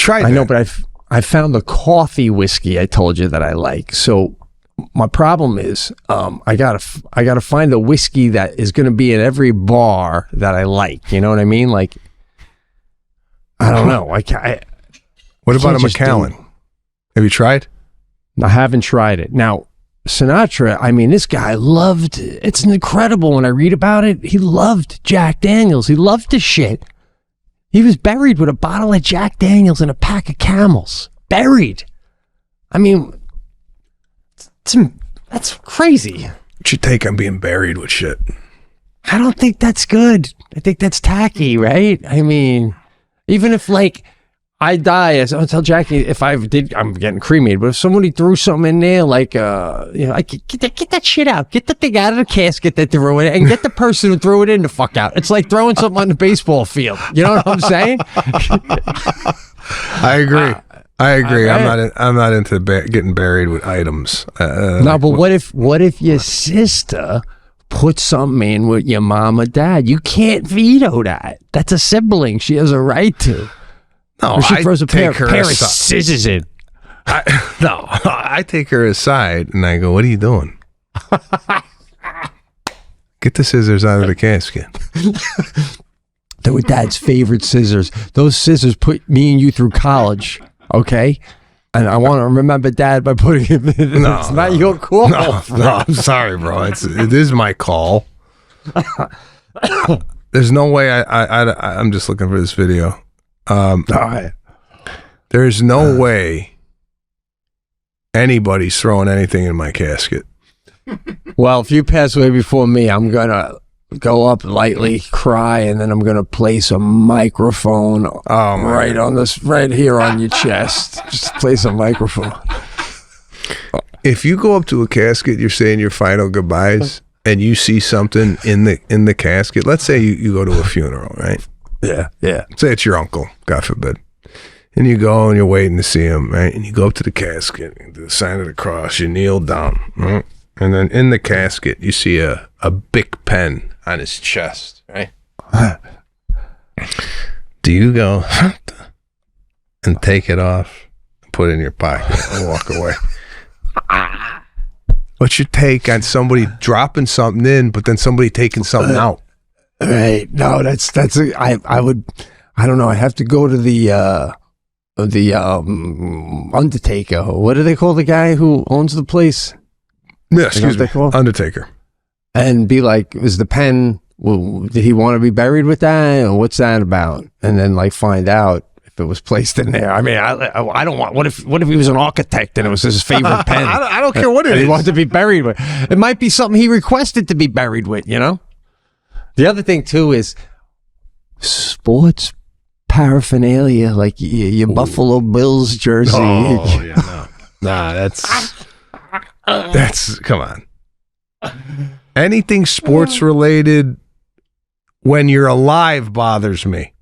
I know, but I found the coffee whiskey I told you that I like. So my problem is I gotta find a whiskey that is going to be in every bar that I like. You know what I mean? Like I don't know. What about a Macallan? Have you tried? I haven't tried it. Now, Sinatra, I mean, this guy loved, it's incredible when I read about it. He loved Jack Daniels. He loved the shit. He was buried with a bottle of Jack Daniels and a pack of Camels. Buried. I mean, that's crazy. What's your take on being buried with shit? I don't think that's good. I think that's tacky, right? I mean, even if like, I die. I'll tell Jackie if I'm getting cremated, but if somebody threw something in there, like, I get that shit out. Get the thing out of the casket that threw it, and get the person who threw it in the fuck out. It's like throwing something on the baseball field. You know what I'm saying? I agree. I'm not into getting buried with items. No, but what if your sister put something in with your mom or dad? You can't veto that. That's a sibling. She has a right to. No, or she throws a pair of aside. scissors in. I take her aside and I go, "What are you doing? Get the scissors out of the casket." They were Dad's favorite scissors. Those scissors put me and you through college, okay? And I want to remember Dad by putting him in. It's not your call. No, I'm sorry, bro. It is my call. There's no way I'm just looking for this video. All right. There's no way anybody's throwing anything in my casket. Well, if you pass away before me, I'm going to go up lightly, cry, and then I'm going to place a microphone right here on your chest. Just place a microphone. If you go up to a casket, you're saying your final goodbyes, and you see something in the casket. Let's say you go to a funeral, right? Yeah. Say it's your uncle, God forbid. And you go and you're waiting to see him, right? And you go up to the casket, and do the sign of the cross, you kneel down, right? And then in the casket, you see a Bic pen on his chest, right? Do you go and take it off, put it in your pocket, and walk away? What's your take on somebody dropping something in, but then somebody taking something out? Right. No, I would, I don't know. I have to go to the Undertaker. What do they call the guy who owns the place? Yeah, excuse me. Undertaker. And be like, is the pen, did he want to be buried with that? Or what's that about? And then like find out if it was placed in there. I mean, I don't want, what if he was an architect and it was his favorite pen? I don't care what it is. He wanted to be buried with. It might be something he requested to be buried with, you know? The other thing too is sports paraphernalia, like your Buffalo Bills jersey. Oh, yeah, no. Nah, that's, come on. Anything sports related when you're alive bothers me.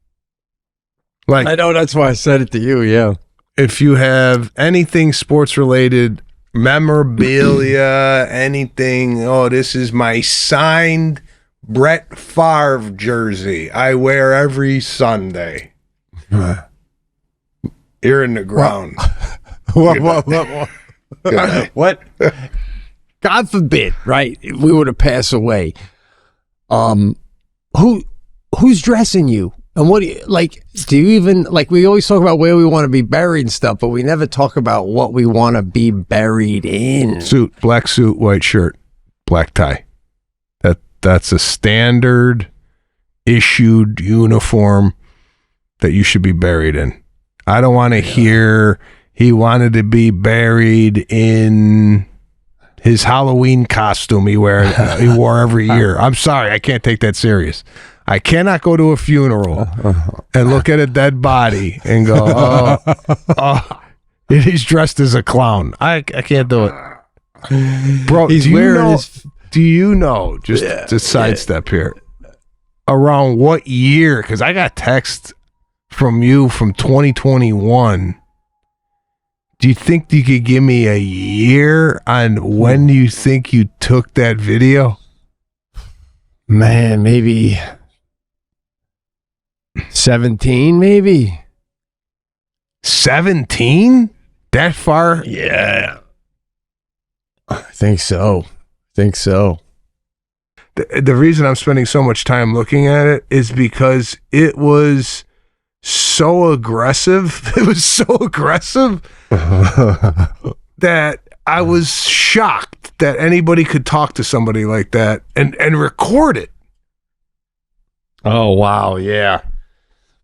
Like, I know, that's why I said it to you, yeah. If you have anything sports related, memorabilia, anything, this is my signed Brett Favre jersey I wear every Sunday. You're in the ground. What? God forbid, right? If we were to pass away. Who's dressing you? And what do you even, like, we always talk about where we want to be buried and stuff, but we never talk about what we want to be buried in. Black suit, white shirt, black tie. That's a standard issued uniform that you should be buried in. I don't want to hear he wanted to be buried in his Halloween costume he wore every year. I'm sorry, I can't take that serious. I cannot go to a funeral and look at a dead body and go, he's dressed as a clown. I can't do it. Bro, do you know, just sidestep here, around what year? Because I got text from you from 2021. Do you think you could give me a year on when you think you took that video? Man, maybe 17, maybe. 17? That far? Yeah. I think so. The reason I'm spending so much time looking at it is because it was so aggressive. It was so aggressive that I was shocked that anybody could talk to somebody like that and record it. Oh, wow. Yeah.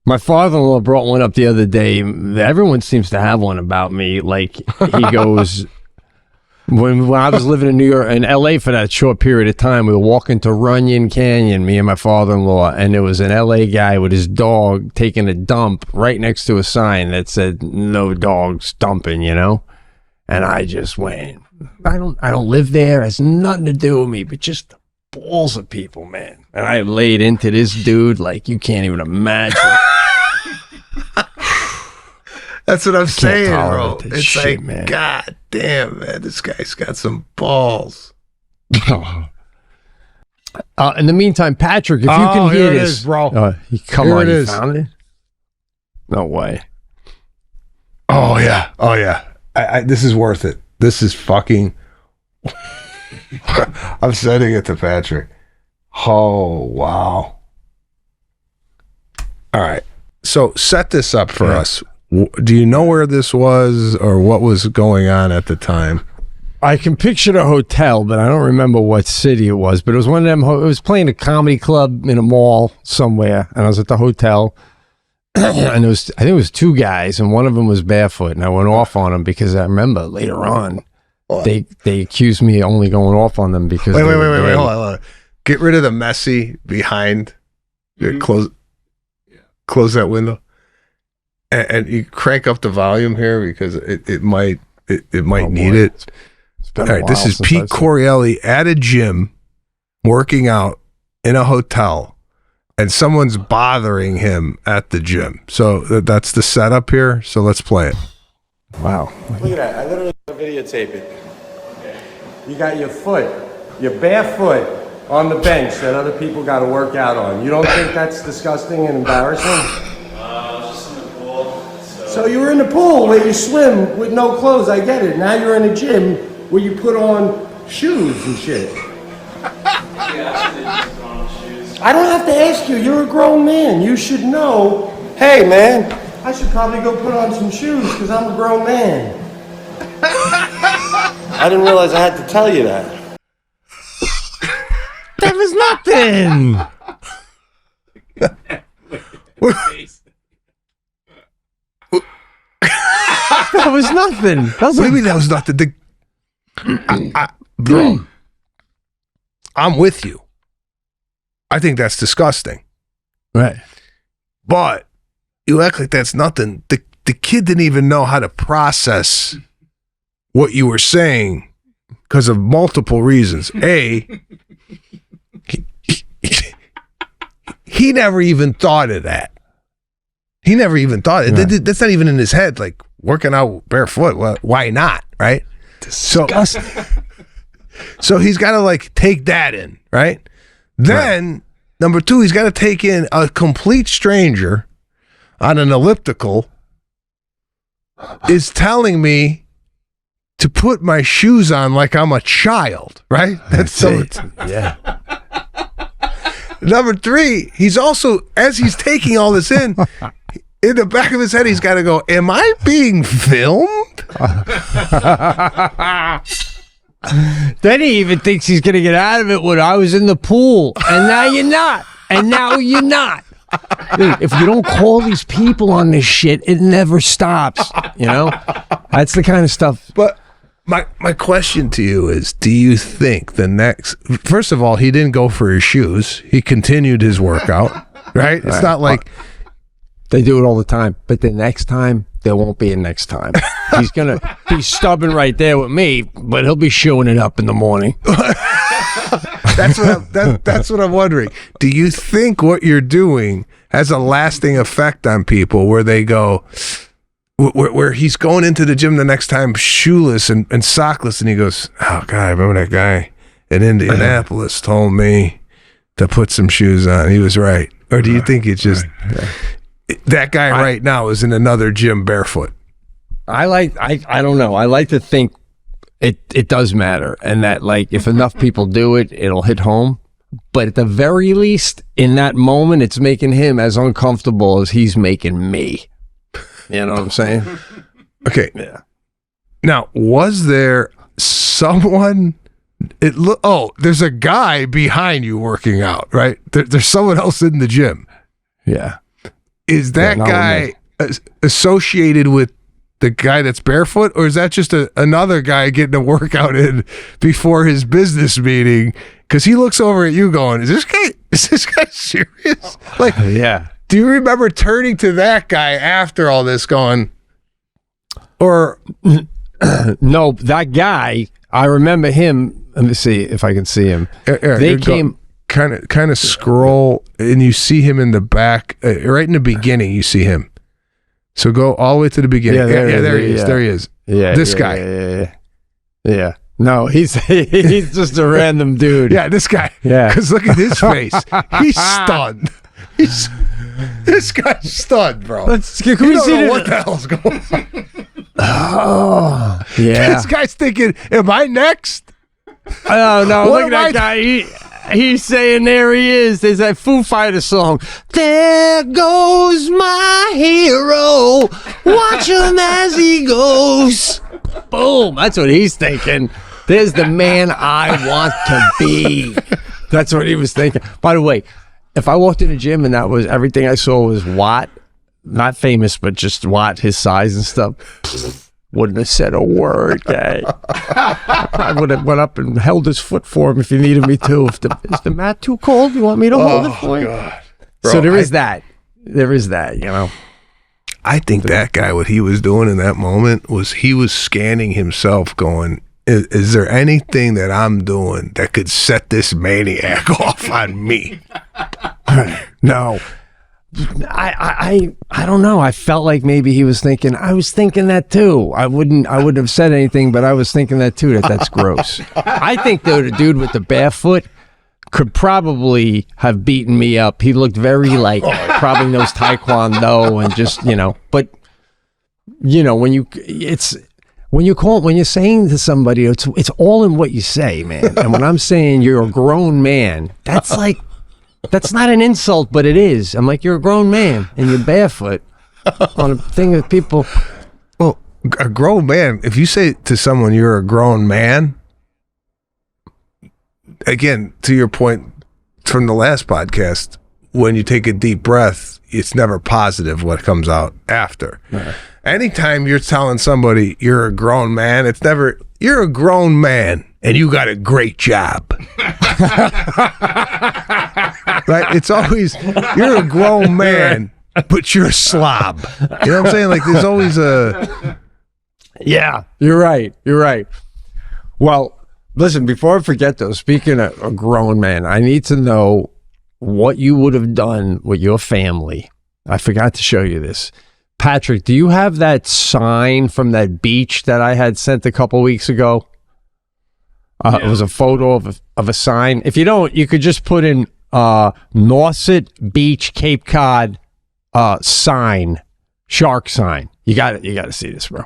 My father-in-law brought one up the other day. Everyone seems to have one about me. Like, he goes, When I was living in New York, in LA for that short period of time, we were walking to Runyon Canyon, me and my father-in-law, and there was an LA guy with his dog taking a dump right next to a sign that said "No dogs dumping," you know. And I just went, I don't live there. It has nothing to do with me, but just the balls of people, man. And I laid into this dude like you can't even imagine. That's what I'm saying, bro. It's shit, like, man. God damn, man, this guy's got some balls. In the meantime, Patrick, if you can hear here it this, is, bro. You found it? No way. Oh yeah, this is worth it. This is fucking. I'm sending it to Patrick. Oh wow. All right, so set this up for us. Do you know where this was or what was going on at the time? I can picture the hotel, but I don't remember what city it was. But it was one of them. It was playing a comedy club in a mall somewhere, and I was at the hotel. And I think it was two guys, and one of them was barefoot, and I went off on him because I remember later on they accused me of only going off on them because wait, hold on. Get rid of the messy behind. Close that window. And you crank up the volume here because it might need it. All right, this is Pete Correale at a gym, working out in a hotel, and someone's bothering him at the gym. So that's the setup here. So let's play it. Wow. Look at that. I literally videotape it. You got your foot, your bare foot on the bench that other people got to work out on. You don't think that's disgusting and embarrassing? So you were in the pool where you swim with no clothes, I get it. Now you're in a gym where you put on shoes and shit. I don't have to ask you, you're a grown man. You should know, hey man, I should probably go put on some shoes because I'm a grown man. I didn't realize I had to tell you that. That was nothing. That was nothing. What do you mean that was nothing? Bro, I'm with you. I think that's disgusting. Right. But you act like that's nothing. The kid didn't even know how to process what you were saying because of multiple reasons. A, he never even thought of that. He never even thought it. Right. That's not even in his head. Like working out barefoot. Well, why not? Right. Disgusting. So he's got to like take that in. Right. Then number two, he's got to take in a complete stranger on an elliptical is telling me to put my shoes on like I'm a child. Right. That's it. Yeah. Number three, he's also, as he's taking all this in the back of his head, he's got to go, am I being filmed? Then he even thinks he's going to get out of it when I was in the pool. And now you're not. And now you're not. Dude, if you don't call these people on this shit, it never stops. You know? That's the kind of stuff. But my question to you is, do you think first of all, he didn't go for his shoes. He continued his workout, right? It's not like... They do it all the time. But the next time, there won't be a next time. He's going to be stubborn right there with me, but he'll be showing it up in the morning. That's what I'm wondering. Do you think what you're doing has a lasting effect on people where they go... Where he's going into the gym the next time shoeless and sockless, and he goes, oh God, I remember that guy in Indianapolis told me to put some shoes on. He was right. Or do you think it's just that guy right now is in another gym barefoot? I don't know. I like to think it does matter, and that like if enough people do it, it'll hit home. But at the very least, in that moment, it's making him as uncomfortable as he's making me. You know what I'm saying? Okay. Yeah. Now, was there someone... there's a guy behind you working out, right? There's someone else in the gym. Yeah. Is that guy associated with the guy that's barefoot, or is that just another guy getting a workout in before his business meeting? Because he looks over at you going, is this guy serious? Like, Yeah. do you remember turning to that guy after all this going, or No, that guy, I remember him. Let me see if I can see him. They came kind of scroll, and you see him in the back, right in the beginning. You see him. So go all the way to the beginning. Yeah, there he is. yeah. There he is. Yeah, This guy. Yeah. No, he's just a random dude. Yeah, this guy. Yeah. Because look at his face. He's stunned. This guy's stunned, bro. Can You we don't see know what the hell's going on. Oh, yeah. This guy's thinking, am I next? Oh no! What Look at that guy. He's saying there he is. There's that Foo Fighters song. There goes my hero. Watch him as he goes. Boom! That's what he's thinking. There's the man I want to be. That's what he was thinking. By the way, if I walked in the gym and that was everything I saw was Watt, not famous, but just Watt, his size and stuff. Wouldn't have said a word, guy. I would have went up and held his foot for him if he needed me to. Is the mat too cold? You want me to hold it for you? God. Bro, So there is that. There is that, you know. I think that guy, what he was doing in that moment was he was scanning himself going, is there anything that I'm doing that could set this maniac off on me? No. I don't know. I felt like maybe he was thinking. I was thinking that too. I wouldn't have said anything, but I was thinking that too. That's gross. I think though the dude with the barefoot could probably have beaten me up. He looked very like probably knows taekwondo and just But when you're saying to somebody, it's all in what you say, man. And when I'm saying you're a grown man, that's like. That's not an insult, but it is. I'm like, you're a grown man and you're barefoot on a thing that people. Well, a grown man, if you say to someone you're a grown man, again, to your point from the last podcast, when you take a deep breath, it's never positive what comes out after. Right. Anytime you're telling somebody you're a grown man, it's never, you're a grown man and you got a great job. Right? It's always, you're a grown man, but you're a slob. You know what I'm saying? Like, there's always a... Yeah, you're right. You're right. Well, listen, before I forget though, speaking of a grown man, I need to know what you would have done with your family. I forgot to show you this. Patrick, do you have that sign from that beach that I had sent a couple weeks ago? It was a photo of a sign. If you don't, you could just put in Nauset Beach, Cape Cod sign, shark sign. You got to see this, bro.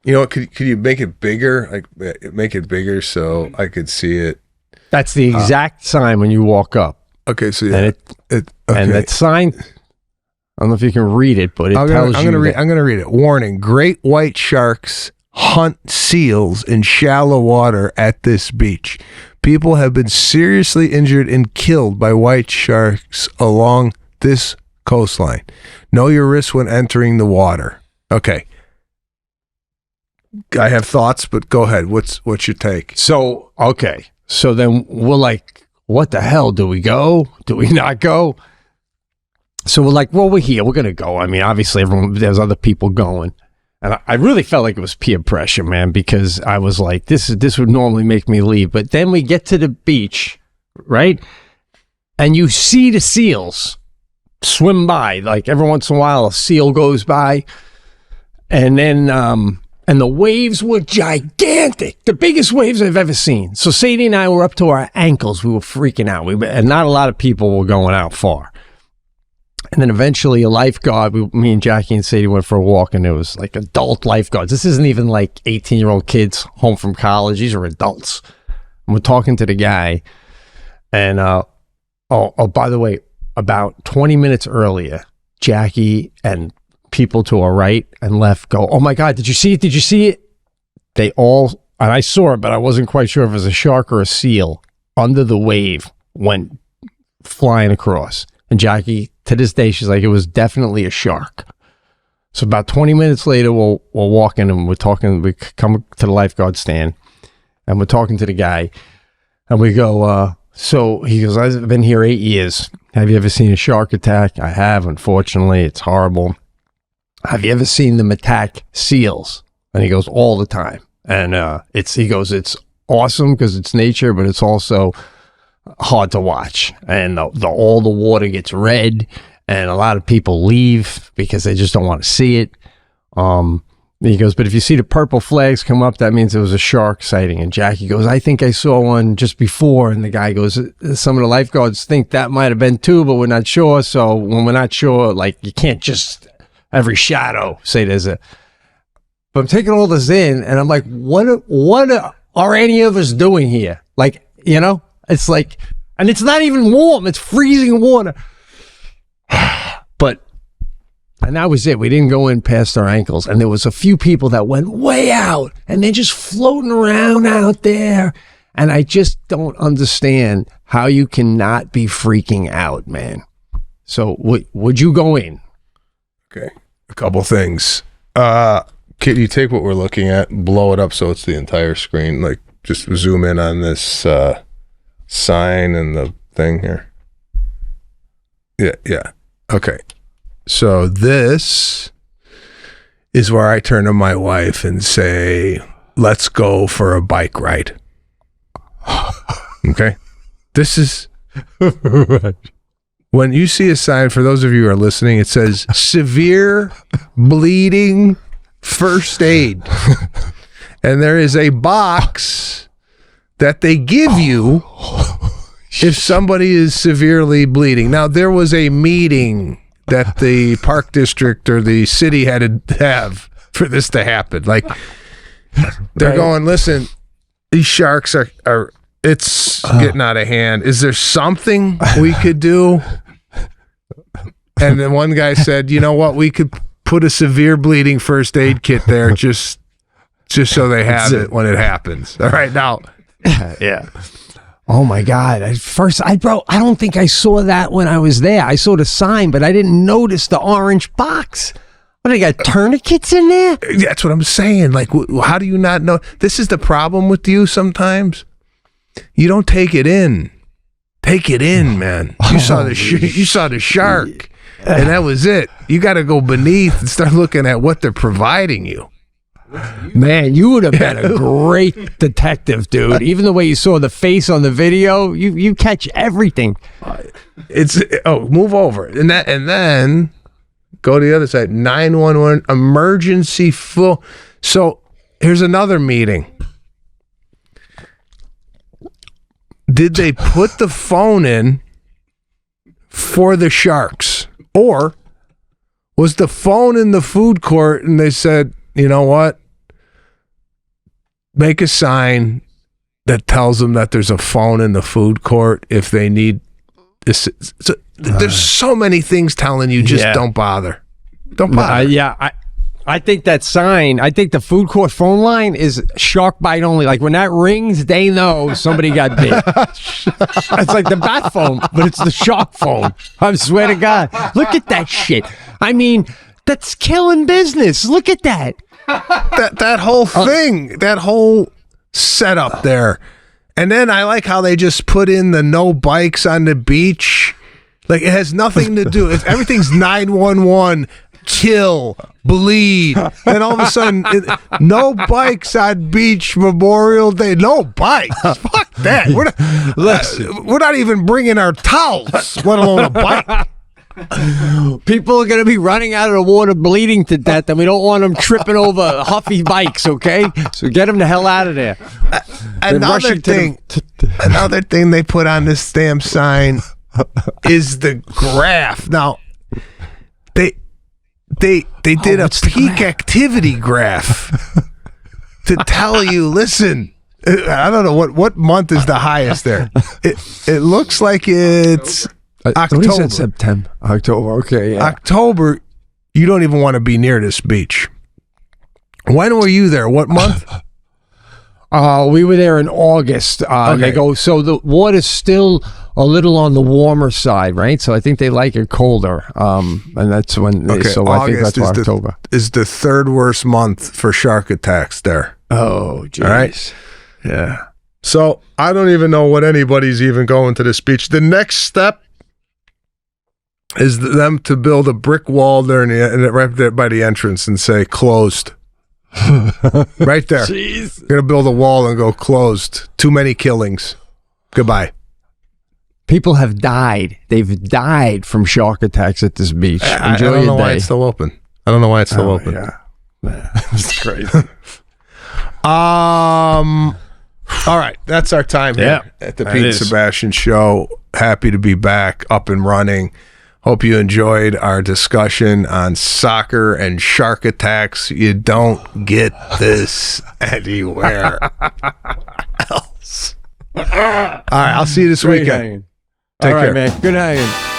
You know what? Could you make it bigger? Like, make it bigger so I could see it. That's the exact sign when you walk up. Okay, so yeah, and okay. And that sign, I don't know if you can read it, but I'm gonna read it. Warning: great white sharks hunt seals in shallow water at this beach. People have been seriously injured and killed by white sharks along this coastline. Know your risks when entering the water. Okay. I have thoughts, but go ahead. What's your take? So, okay. So then we're like, what the hell? Do we go? Do we not go? So we're like, well, we're here. We're going to go. I mean, obviously, there's other people going. And I really felt like it was peer pressure, man, because I was like, this would normally make me leave. But then we get to the beach, right? And you see the seals swim by. Like every once in a while, a seal goes by. And then, and the waves were gigantic. The biggest waves I've ever seen. So Sadie and I were up to our ankles. We were freaking out. And not a lot of people were going out far. And then eventually a lifeguard, me and Jackie and Sadie went for a walk, and it was like adult lifeguards. This isn't even like 18-year-old kids home from college. These are adults. And we're talking to the guy. And, by the way, about 20 minutes earlier, Jackie and people to our right and left go, oh my God, did you see it? Did you see it? They all, and I saw it, but I wasn't quite sure if it was a shark or a seal, under the wave, went flying across. And Jackie, to this day, she's like, it was definitely a shark. So about 20 minutes later, we're walking and we come to the lifeguard stand and we're talking to the guy and we go, so he goes, I've been here 8 years. Have you ever seen a shark attack? I have, unfortunately. It's horrible. Have you ever seen them attack seals? And he goes, all the time. And he goes, it's awesome because it's nature, but it's also hard to watch. And all the water gets red. And a lot of people leave because they just don't want to see it. He goes, but if you see the purple flags come up, that means it was a shark sighting. And Jackie goes, I think I saw one just before. And the guy goes, some of the lifeguards think that might have been two, but we're not sure. So when we're not sure, like, you can't just every shadow say there's a. But I'm taking all this in, and I'm like, what are any of us doing here? Like, it's like, and it's not even warm. It's freezing water. And that was it. We didn't go in past our ankles. And there was a few people that went way out and they're just floating around out there. And I just don't understand how you cannot be freaking out, man. So would you go in? Okay. A couple things. Can you take what we're looking at, blow it up so it's the entire screen? Like, just zoom in on this sign and the thing here. Yeah. Okay. So this is where I turn to my wife and say, let's go for a bike ride. Okay? This is... When you see a sign, for those of you who are listening, it says severe bleeding first aid. And there is a box that they give you if somebody is severely bleeding. Now, there was a meeting that the park district or the city had to have for this to happen. Like, they're going, listen, these sharks are it's getting out of hand. Is there something we could do? And then one guy said, you know what, we could put a severe bleeding first aid kit there just so they have it when it happens. All right, now. Yeah. Oh my God. I don't think I saw that when I was there. I saw the sign, but I didn't notice the orange box. What, they got tourniquets in there? That's what I'm saying. Like, how do you not know? This is the problem with you sometimes. You don't take it in. Take it in, man. You saw the shark, and that was it. You got to go beneath and start looking at what they're providing you. Man, you would have been a great detective, dude. Even the way you saw the face on the video, you catch everything. Move over, and then go to the other side. 911 emergency full. So here's another meeting. Did they put the phone in for the sharks, or was the phone in the food court and they said, you know what? Make a sign that tells them that there's a phone in the food court if they need this. So, there's so many things telling you just don't bother. Don't bother. I think that sign, I think the food court phone line is shark bite only. Like when that rings, they know somebody got bit. It's like the bat phone, but it's the shark phone. I swear to God. Look at that shit. I mean, that's killing business. Look at that. That whole thing, that whole setup there. And then I like how they just put in the no bikes on the beach. Like, it has nothing to do. Everything's 911. Kill, bleed, and all of a sudden, no bikes on beach Memorial Day. No bikes. Fuck that. We're not even bringing our towels, let alone a bike. People are going to be running out of the water bleeding to death, and we don't want them tripping over huffy bikes, okay? So get them the hell out of there. Another thing they put on this damn sign is the graph. Now, they did a peak activity graph to tell you, listen, I don't know what month is the highest there. It looks like it's October. Said September. October, okay. Yeah. October, you don't even want to be near this beach. When were you there? What month? We were there in August. Okay. They go, so the water's still a little on the warmer side, right? So I think they like it colder, and that's when. So I think that's October is the third worst month for shark attacks there. Oh, geez. All right. Yeah. So I don't even know what anybody's even going to this beach. The next step is them to build a brick wall there right there by the entrance and say closed. Right there. Jeez. They're gonna build a wall and go closed. Too many killings. Goodbye. People have died. They've died from shark attacks at this beach. Enjoy I don't know your why day. it's still open. I don't know why it's still open. Yeah. It's crazy. All right, that's our time here at the Pete and Sebastian Show. Happy to be back, up and running. Hope you enjoyed our discussion on soccer and shark attacks. You don't get this anywhere else. All right, I'll see you this weekend. Take care, man. Good hanging.